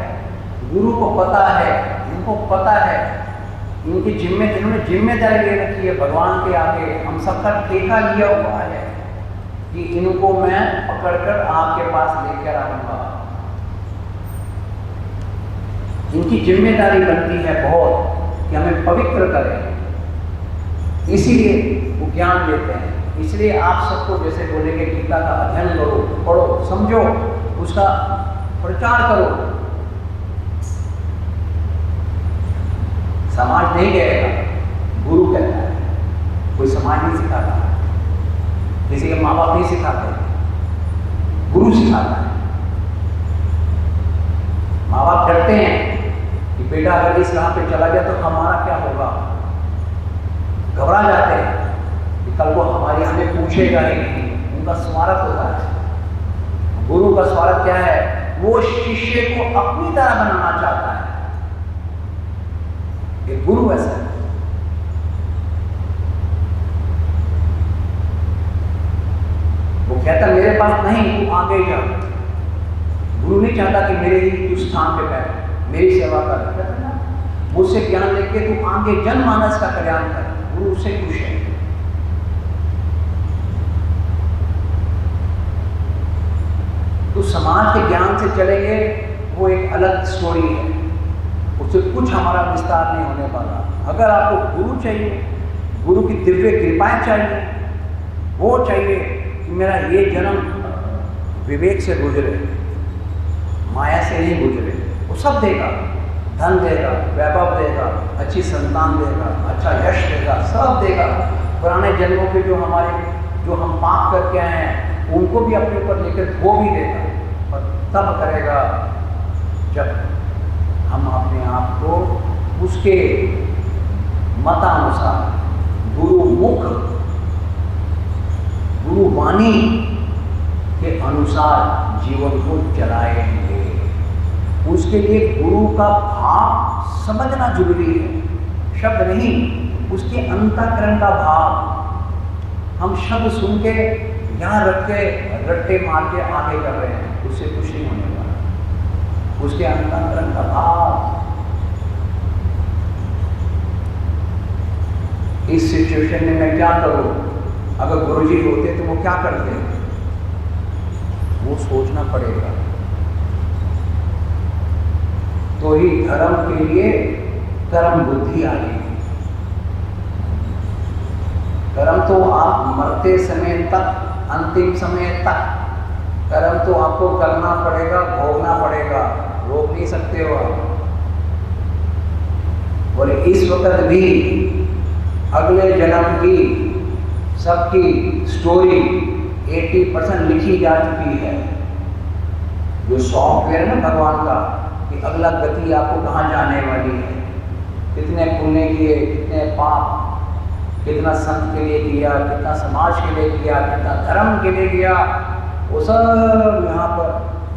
A: गुरु को पता है, इनको पता है, इनकी इन्होंने जिम्मेदारी ले रखी है भगवान के आगे। हम सबका ठेका लिया हुआ है कि इनको मैं पकड़कर आपके पास लेकर आऊंगा। इनकी जिम्मेदारी बनती है बहुत कि हमें पवित्र करें, इसीलिए वो ज्ञान देते हैं। इसलिए आप सबको जैसे बोलेंगे गीता का अध्ययन करो, पढ़ो, समझो, उसका प्रचार करो। समाज नहीं कहेगा, गुरु कहता है। कोई समाज नहीं सिखाता, किसी के माँ बाप नहीं सिखाते, गुरु सिखाता है। माँ बाप डरते हैं कि बेटा अगर इस राह पे चला गया तो हमारा क्या होगा, घबरा जाते हैं कि कल को हमें पूछेगा ही नहीं। उनका स्वार्थ होता है। गुरु का स्वार्थ क्या है, वो शिष्य को अपनी तरह बनाना चाहता है। एक गुरु ऐसा है। वो कहता मेरे पास नहीं, तू आगे जा। गुरु नहीं चाहता कि मेरे ही तू स्थान पे बैठ, मेरी सेवा कर। मुझसे ज्ञान लेके तू आगे जनमानस का कल्याण कर। गुरु उससे खुश है। तो समाज के ज्ञान से चलेंगे, वो एक अलग स्टोरी है, उससे कुछ हमारा विस्तार नहीं होने वाला। अगर आपको गुरु चाहिए, गुरु की दिव्य कृपाएं चाहिए, वो चाहिए कि मेरा ये जन्म विवेक से गुजरे, माया से नहीं गुजरे, वो सब देगा। धन देगा, वैभव देगा, अच्छी संतान देगा, अच्छा यश देगा, सब देगा। पुराने जन्मों के जो हम पाप करके आए हैं उनको भी अपने ऊपर लेकर वो भी देगा। और तब करेगा जब हम अपने आप को उसके मतानुसार गुरुमुख, गुरुवाणी के अनुसार जीवन को चलाएंगे। उसके लिए गुरु का भाव समझना जरूरी है, शब्द नहीं, उसके अंतःकरण का भाव। हम शब्द सुन के यहाँ रख के रट्टे मार के आगे कर रहे हैं, उससे कुछ नहीं होने वाला। उसके अंतःकरण का भाव। इस सिचुएशन में मैं क्या करूं? अगर गुरुजी होते तो वो क्या करते? वो सोचना पड़ेगा। तो ही धर्म के लिए कर्म बुद्धि आएगी। कर्म तो आप मरते समय तक, अंतिम समय तक कर्म तो आपको करना पड़ेगा, भोगना पड़ेगा, रोक नहीं सकते हो आप। और इस वक्त भी अगले जन्म की सबकी स्टोरी 80% लिखी जा चुकी है। जो सॉफ्टवेयर है ना भगवान का, कि अगला गति आपको कहाँ जाने वाली है, कितने पुण्य किए, कितने पाप, कितना संत के लिए किया, कितना समाज के लिए किया, कितना धर्म के लिए किया, वो सब यहाँ पर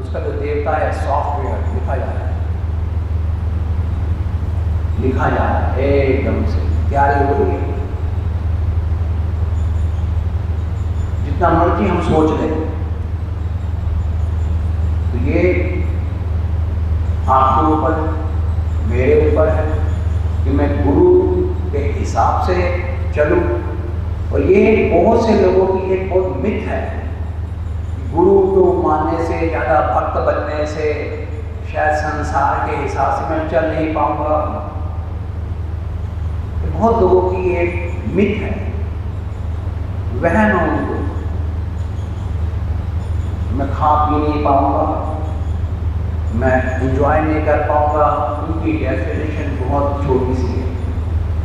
A: उसका जो देवता है सॉफ्टवेयर लिखा जा रहा है, लिखा जा रहा है एकदम से। तैयारी हो रही है। जितना मर्जी हम सोच लें, तो ये आपके ऊपर, मेरे ऊपर है कि मैं गुरु के हिसाब से चलूं। और ये बहुत से लोगों की एक बहुत मिथ है, गुरु को मानने से, ज़्यादा भक्त बनने से शायद संसार के हिसाब से मैं चल नहीं पाऊंगा। बहुत लोगों की एक मिथ है, वहम है उनको, मैं खा पी नहीं पाऊंगा, मैं एंजॉय नहीं कर पाऊंगा। उनकी डेफिनेशन बहुत छोटी सी है।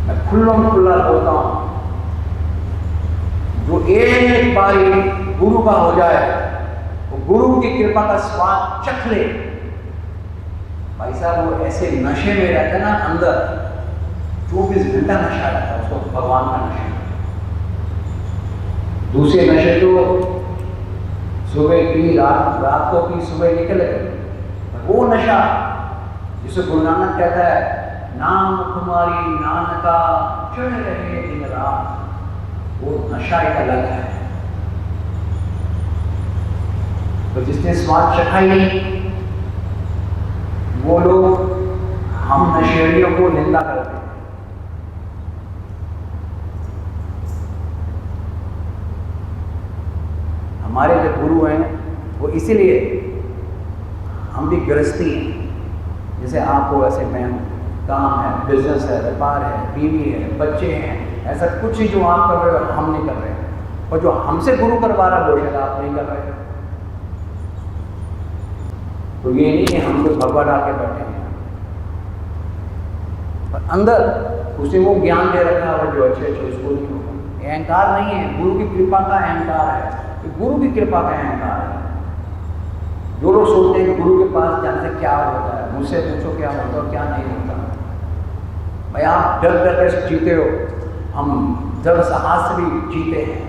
A: मैं खुल्ला बोलता हूँ, जो एक बारी गुरु का हो जाए, वो गुरु की कृपा का स्वाद चख ले, भाई साहब वो ऐसे नशे में रहता है ना, अंदर 24 घंटा नशा रहता है उसको, भगवान का नशा। दूसरे नशे तो सुबह पी, रात को पी, सुबह निकल गए। वो नशा जिसे गुरु नानक कहता है, नाम तुम्हारी नानका चढ़ रहे दिन रात, वो नशा एक अलग है। तो जिसने स्वाद चखा ही नहीं, वो लोग हम नशेड़ियों को निंदा करते हैं। हमारे जो गुरु हैं वो इसीलिए, हम भी गृहस्थी हैं जैसे आप हो वैसे मैं हूँ, काम है, बिजनेस है, व्यापार है, बीवी है, बच्चे हैं, ऐसा कुछ ही जो आप कर रहे हो हम नहीं कर रहे हैं, और जो हमसे गुरु करवा रहा वो शायद आप नहीं कर रहे हो। तो ये नहीं है हम लोग भगवा डाल के बैठे हैं, पर अंदर उसे वो ज्ञान दे रखा है जो अच्छे उसको नहीं होगा। अहंकार नहीं है, गुरु की कृपा का अहंकार है, गुरु की कृपा का अहंकार है। जो लोग सोचते हैं कि गुरु के पास जाने से क्या होता है, मुझसे पूछो क्या होता है क्या नहीं होता। भाई आप डर डर कर जीते हो, हम जड़ साहस से भी जीते हैं,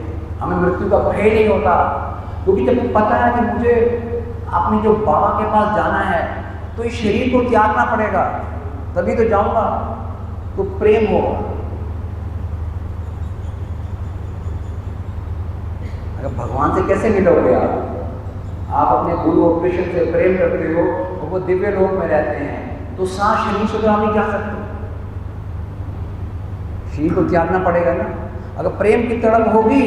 A: हमें मृत्यु का भय नहीं होता, क्योंकि जब पता है कि मुझे अपने जो बाबा के पास जाना है तो इस शरीर को त्यागना पड़ेगा, तभी तो जाऊंगा। तो प्रेम होगा। अगर भगवान से कैसे मिलोगे आप अपने गुरु और कृष्ण से प्रेम करते हो और वो दिव्य लोक में रहते हैं, तो सांस शरीर से तो आप नहीं जा सकते, शरीर को त्यागना पड़ेगा ना। अगर प्रेम की तड़प होगी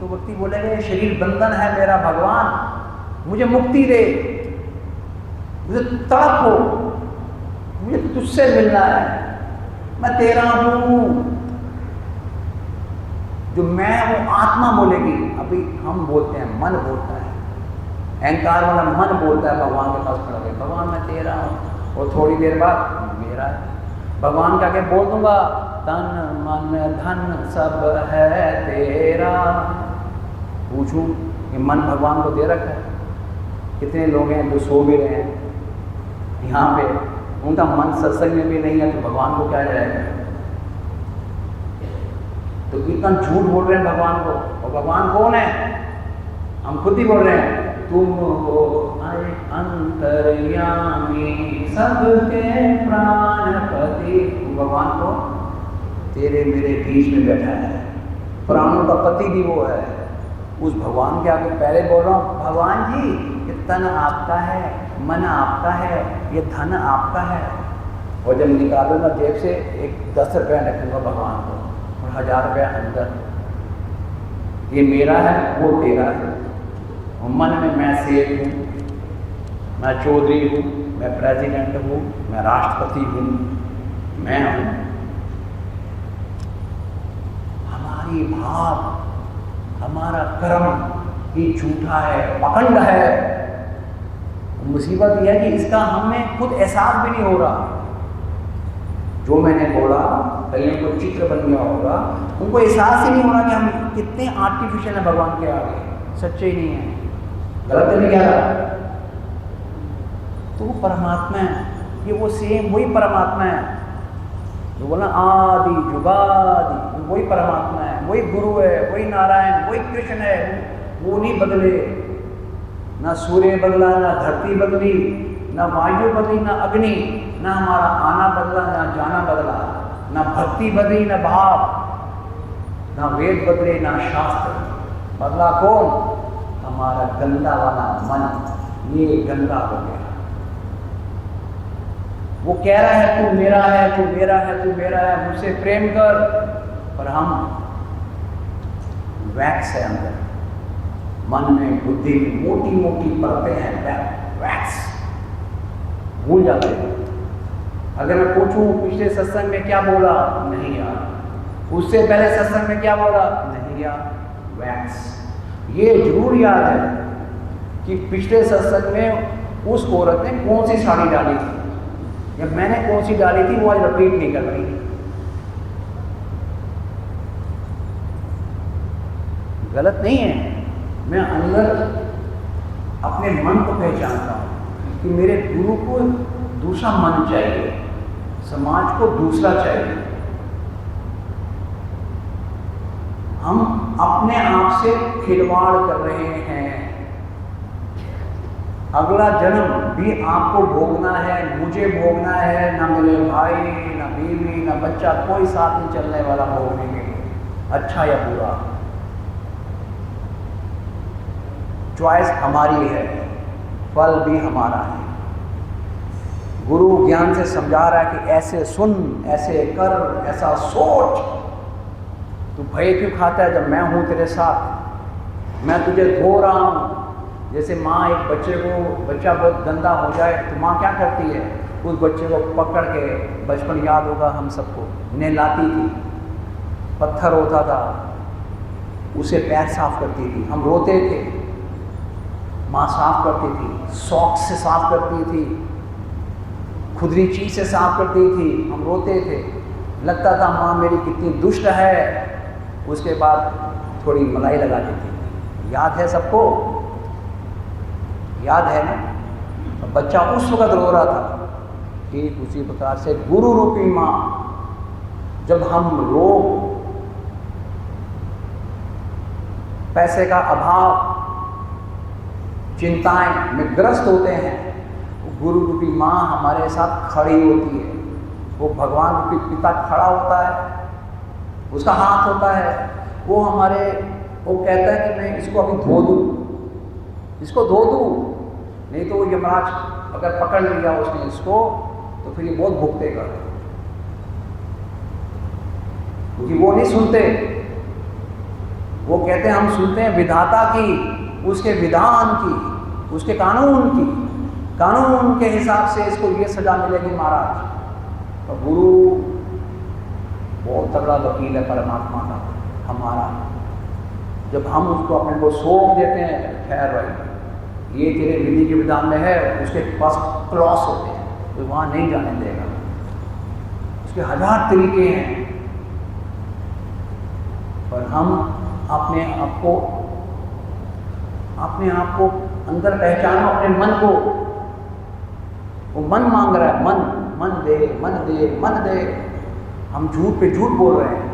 A: तो व्यक्ति बोलेगा शरीर बंधन है मेरा भगवान, मुझे मुक्ति दे, मुझे तड़प हो, मुझे तुझसे मिलना है, मैं तेरा हूं। जो मैं वो आत्मा बोलेगी, अभी हम बोलते हैं मन बोलता है, अहंकार वाला मन बोलता है भगवान के पास खड़ा है, भगवान मैं तेरा हूँ, और थोड़ी देर बाद मेरा है। भगवान का क्या बोल दूंगा, तन मन धन सब है तेरा। पूछूं कि मन भगवान को दे रखा है? कितने लोग हैं जो सो भी रहे हैं यहाँ पे, उनका मन सत्संग में भी नहीं है, तो भगवान को क्या जाएगा। तो इतना झूठ बोल रहे हैं भगवान को, और भगवान कौन है? हम खुद ही बोल रहे हैं, तुम हो अंतर्यामी सबके प्राणपति। भगवान को तेरे मेरे बीच में बैठा है, प्राणों का पति भी वो है। उस भगवान के आगे पहले बोल रहा हूँ, भगवान जी ये तन आपका है, मन आपका है, ये धन आपका है। और जब निकालूंगा जेब से एक 10 रुपया रखूंगा भगवान को, और 1000 रुपया अंदर, ये मेरा है वो तेरा है। और मन में मैं सेठ हूँ, मैं चौधरी हूँ, मैं प्रेसिडेंट हूँ, मैं राष्ट्रपति हूँ, मैं हूँ। हमारी भाव, हमारा कर्म ये झूठा है, पखंड है। मुसीबत यह है कि इसका हमें खुद एहसास भी नहीं हो रहा। जो मैंने बोला कहीं को चित्र बन गया होगा, उनको एहसास ही नहीं हो रहा कि हम कितने आर्टिफिशियल है भगवान के आगे, सच्चे ही नहीं है, गलत नहीं कह रहा। तो वो परमात्मा है, ये वो सेम वही परमात्मा है जो बोला आदि जुगादि, वही परमात्मा है, वही गुरु है, वही नारायण, वही कृष्ण है। वो नहीं बदले, ना सूर्य बदला, ना धरती बदली, ना वायु बदली, ना अग्नि, ना हमारा आना बदला, ना जाना बदला, ना भक्ति बदली, ना भाव, ना वेद बदले, ना शास्त्र बदला। कौन? हमारा गंदा वाला मन, ये गंदा हो गया। वो कह रहा है तू मेरा है, तू मेरा है, तू मेरा है, मुझसे प्रेम कर, पर हम वैक्स है अंदर, मन में बुद्धि में मोटी मोटी परतें हैं, वैक्स। भूल जाते हैं। अगर मैं पूछूं पिछले सत्संग में क्या बोला, नहीं याद। उससे पहले सत्संग में क्या बोला, नहीं याद। वैक्स। ये जरूर याद है कि पिछले सत्संग में उस औरत ने कौन सी साड़ी डाली थी या मैंने कौन सी डाली थी, वो आज रिपीट नहीं कर रही। गलत नहीं है। मैं अंदर अपने मन को पहचानता हूँ कि मेरे गुरु को दूसरा मन चाहिए, समाज को दूसरा चाहिए। हम अपने आप से खिलवाड़ कर रहे हैं। अगला जन्म भी आपको भोगना है, मुझे भोगना है, ना मेरे भाई, ना बीवी, ना बच्चा, कोई साथ नहीं चलने वाला भोगने के लिए, अच्छा या बुरा। चॉइस हमारी है, फल भी हमारा है। गुरु ज्ञान से समझा रहा है कि ऐसे सुन, ऐसे कर, ऐसा सोच। तू भय क्यों खाता है जब मैं हूं तेरे साथ? मैं तुझे धो रहा हूं। जैसे माँ एक बच्चा बहुत गंदा हो जाए तो माँ क्या करती है, उस बच्चे को पकड़ के, बचपन याद होगा हम सबको, नहलाती थी, पत्थर होता था उसे पैर साफ करती थी, हम रोते थे, माँ साफ करती थी, सॉक्स से साफ करती थी, खुदरी चीज से साफ करती थी, हम रोते थे, लगता था माँ मेरी कितनी दुष्ट है। उसके बाद थोड़ी मलाई लगा देती थी। याद है सबको? याद है ना? तो बच्चा उस वक्त रो रहा था। ठीक उसी प्रकार से गुरु रूपी माँ, जब हम रोग, पैसे का अभाव, चिंताएं में ग्रस्त होते हैं, गुरु रूपी माँ हमारे साथ खड़ी होती है। वो भगवान रूपी पिता खड़ा होता है, उसका हाथ होता है, वो कहता है कि मैं इसको अभी धो दूँ, इसको धो दूँ, नहीं तो यमराज अगर पकड़ लिया उसने इसको तो फिर ये बहुत भुगतेगा। क्योंकि वो नहीं सुनते, वो कहते हैं हम सुनते हैं विधाता की, उसके विधान की, उसके कानून की, कानून के हिसाब से इसको ये सजा मिलेगी महाराज। तो गुरु बहुत तगड़ा वकील है परमात्मा का हमारा। जब हम उसको अपने को सौंप देते हैं, खैर भाई ये तेरे विधि के विधान में है, उसके पास क्लॉस होते हैं, तो वहाँ नहीं जाने देगा। उसके हजार तरीके हैं, पर हम अपने आप को अंदर पहचानो, अपने मन को। वो मन मांग रहा है, मन दे, मन दे, मन दे। हम झूठ पे झूठ बोल रहे हैं।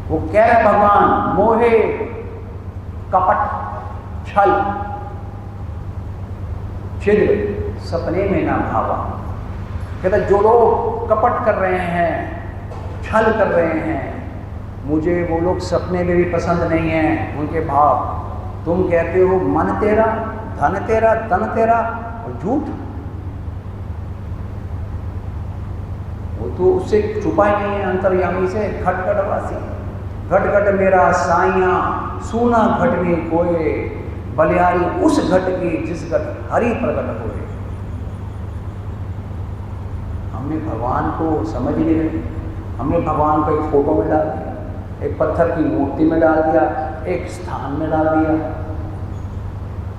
A: वो कह रहा है भगवान, मोहे कपट छल छिद्र सपने में ना भावा। कहता जो लोग कपट कर रहे हैं, छल कर रहे हैं, मुझे वो लोग सपने में भी पसंद नहीं है, उनके भाव। तुम कहते हो मन तेरा, धन तेरा, तन तेरा, और झूठ। वो तो उससे छुपा ही नहीं है अंतर्यामी से। खटखटवासी घट घट मेरा साइया, सूना घट में कोए, बलियारी उस घट की जिस घट हरि प्रकट होए। हमने भगवान को समझ ही नहीं रहे। हमने भगवान को एक फोटो में डाल दिया, एक पत्थर की मूर्ति में डाल दिया, एक स्थान में डाल दिया,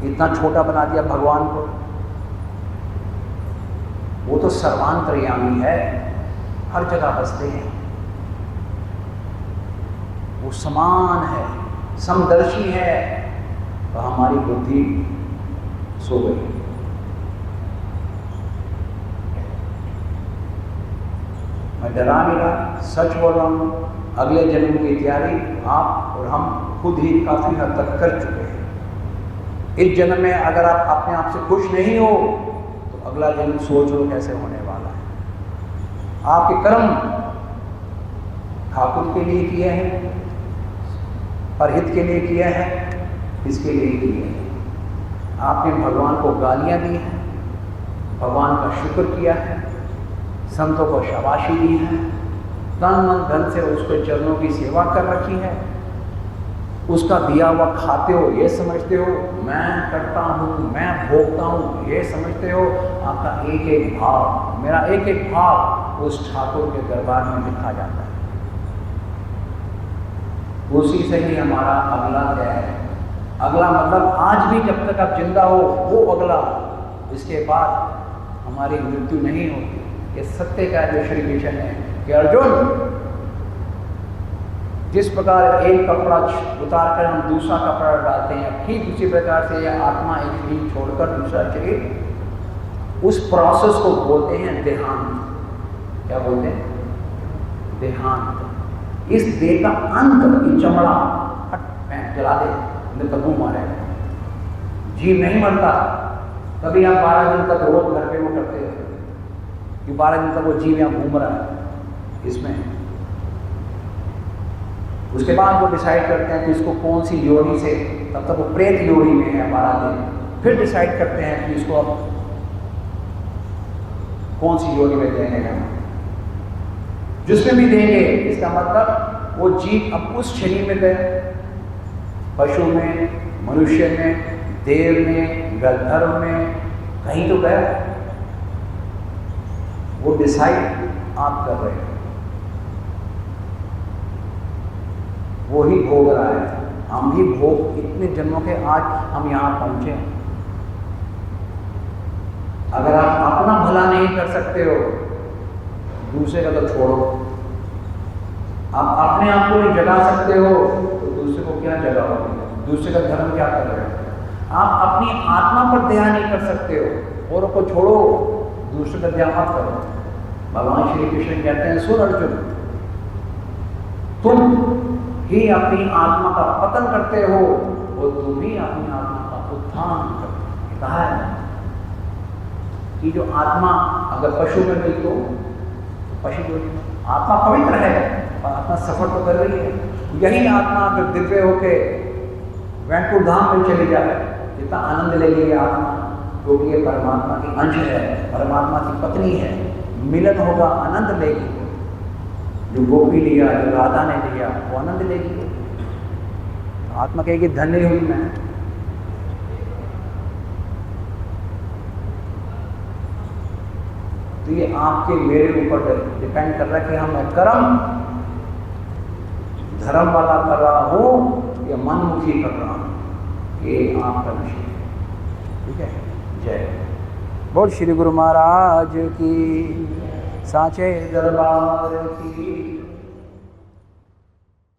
A: इतना छोटा बना दिया भगवान को। वो तो सर्वांतर्यामी है, हर जगह बसते हैं, वो समान है, समदर्शी है। तो हमारी बुद्धि सो गई। मैं डरा नहीं रहा, सच बोल रहा हूँ। अगले जन्म की तैयारी आप और हम खुद ही काफी हद तक कर चुके हैं। इस जन्म में अगर आप अपने आप से खुश नहीं हो तो अगला जन्म सोच लो कैसे होने वाला है। आपके कर्म ठाकुर के लिए किए हैं, परहित के लिए किया है, इसके लिए किया है। आपने भगवान को गालियां दी हैं, भगवान का शुक्र किया है, संतों को शाबाशी दी है, तन मन धन से उसके चरणों की सेवा कर रखी है। उसका दिया हुआ खाते हो ये समझते हो, मैं करता हूँ, मैं भोगता हूँ ये समझते हो। आपका एक एक भाव, मेरा एक एक भाव उस ठाकुर के दरबार में लिखा जाता है। उसी से ही हमारा अगला क्या है, अगला मतलब आज भी जब तक आप जिंदा हो वो अगला, इसके बाद हमारी मृत्यु नहीं होती। ये सत्य का जो श्री कृष्ण है कि अर्जुन, जिस प्रकार एक कपड़ा उतार कर हम दूसरा कपड़ा डालते हैं, ठीक उसी प्रकार से यह आत्मा एक शरीर छोड़कर दूसरा शरीर, उस प्रोसेस को बोलते हैं देहांत। क्या बोलते हैं? देहांत। इस देह का अंत, ये चमड़ा हट जला दे, नहीं तो तबू मारे। जीव नहीं मरता। कभी आप 12 दिन तक रोज घर पे वो करते हो कि 12 दिन तक वो जीव यहाँ घूम रहा है इसमें। उसके बाद वो डिसाइड करते हैं कि इसको कौन सी योनि से, तब तक वो प्रेत योनि में है 12 दिन, फिर डिसाइड करते हैं कि इसको अब कौन सी योनि में देने का। जिसमें भी देंगे, इसका मतलब वो जीव अब उस शरीर में गए, पशु में, मनुष्य में, देव में, गंधर्व में, कहीं तो गया। वो डिसाइड आप कर रहे हैं, वो ही भोग रहा है। हम भी भोग, इतने जन्मों के आज हम यहाँ पहुंचे। अगर आप अपना भला नहीं कर सकते हो, दूसरे का तो छोड़ो। आप अपने आप को नहीं जगा सकते हो तो दूसरे को क्या जगाओगे? दूसरे का धर्म क्या कर रहे हो? आप अपनी आत्मा पर ध्यान नहीं कर सकते हो, औरों को छोड़ो, दूसरे का ध्यान मत करो। भगवान श्री कृष्ण कहते हैं, सुन अर्जुन, तुम ही अपनी आत्मा का पतन करते हो और तुम ही अपनी आत्मा का उत्थान करते हो। कहा है कि जो आत्मा अगर पशु में गई तो पशु जो आत्मा पवित्र है और आत्मा सफर तो कर रही है। यही आत्मा अगर दिव्य होके वैकुंठ धाम में चली जाए, जितना आनंद ले लिया आत्मा, क्योंकि ये परमात्मा की अंश है, परमात्मा की पत्नी है, मिलन होगा, आनंद लेगी। जो गोपी लिया, जो राधा ने लिया, वो आनंद लेगी। आत्मा कहेगी धन्य हुई मैं। तो ये आपके मेरे ऊपर डिपेंड कर रहा है कि हम कर्म धर्म वाला कर रहा हूं या मनमुखी कर रहा हूं। ये आपका विषय है। ठीक है। जय बोल श्री गुरु महाराज की, साचे दरबार की।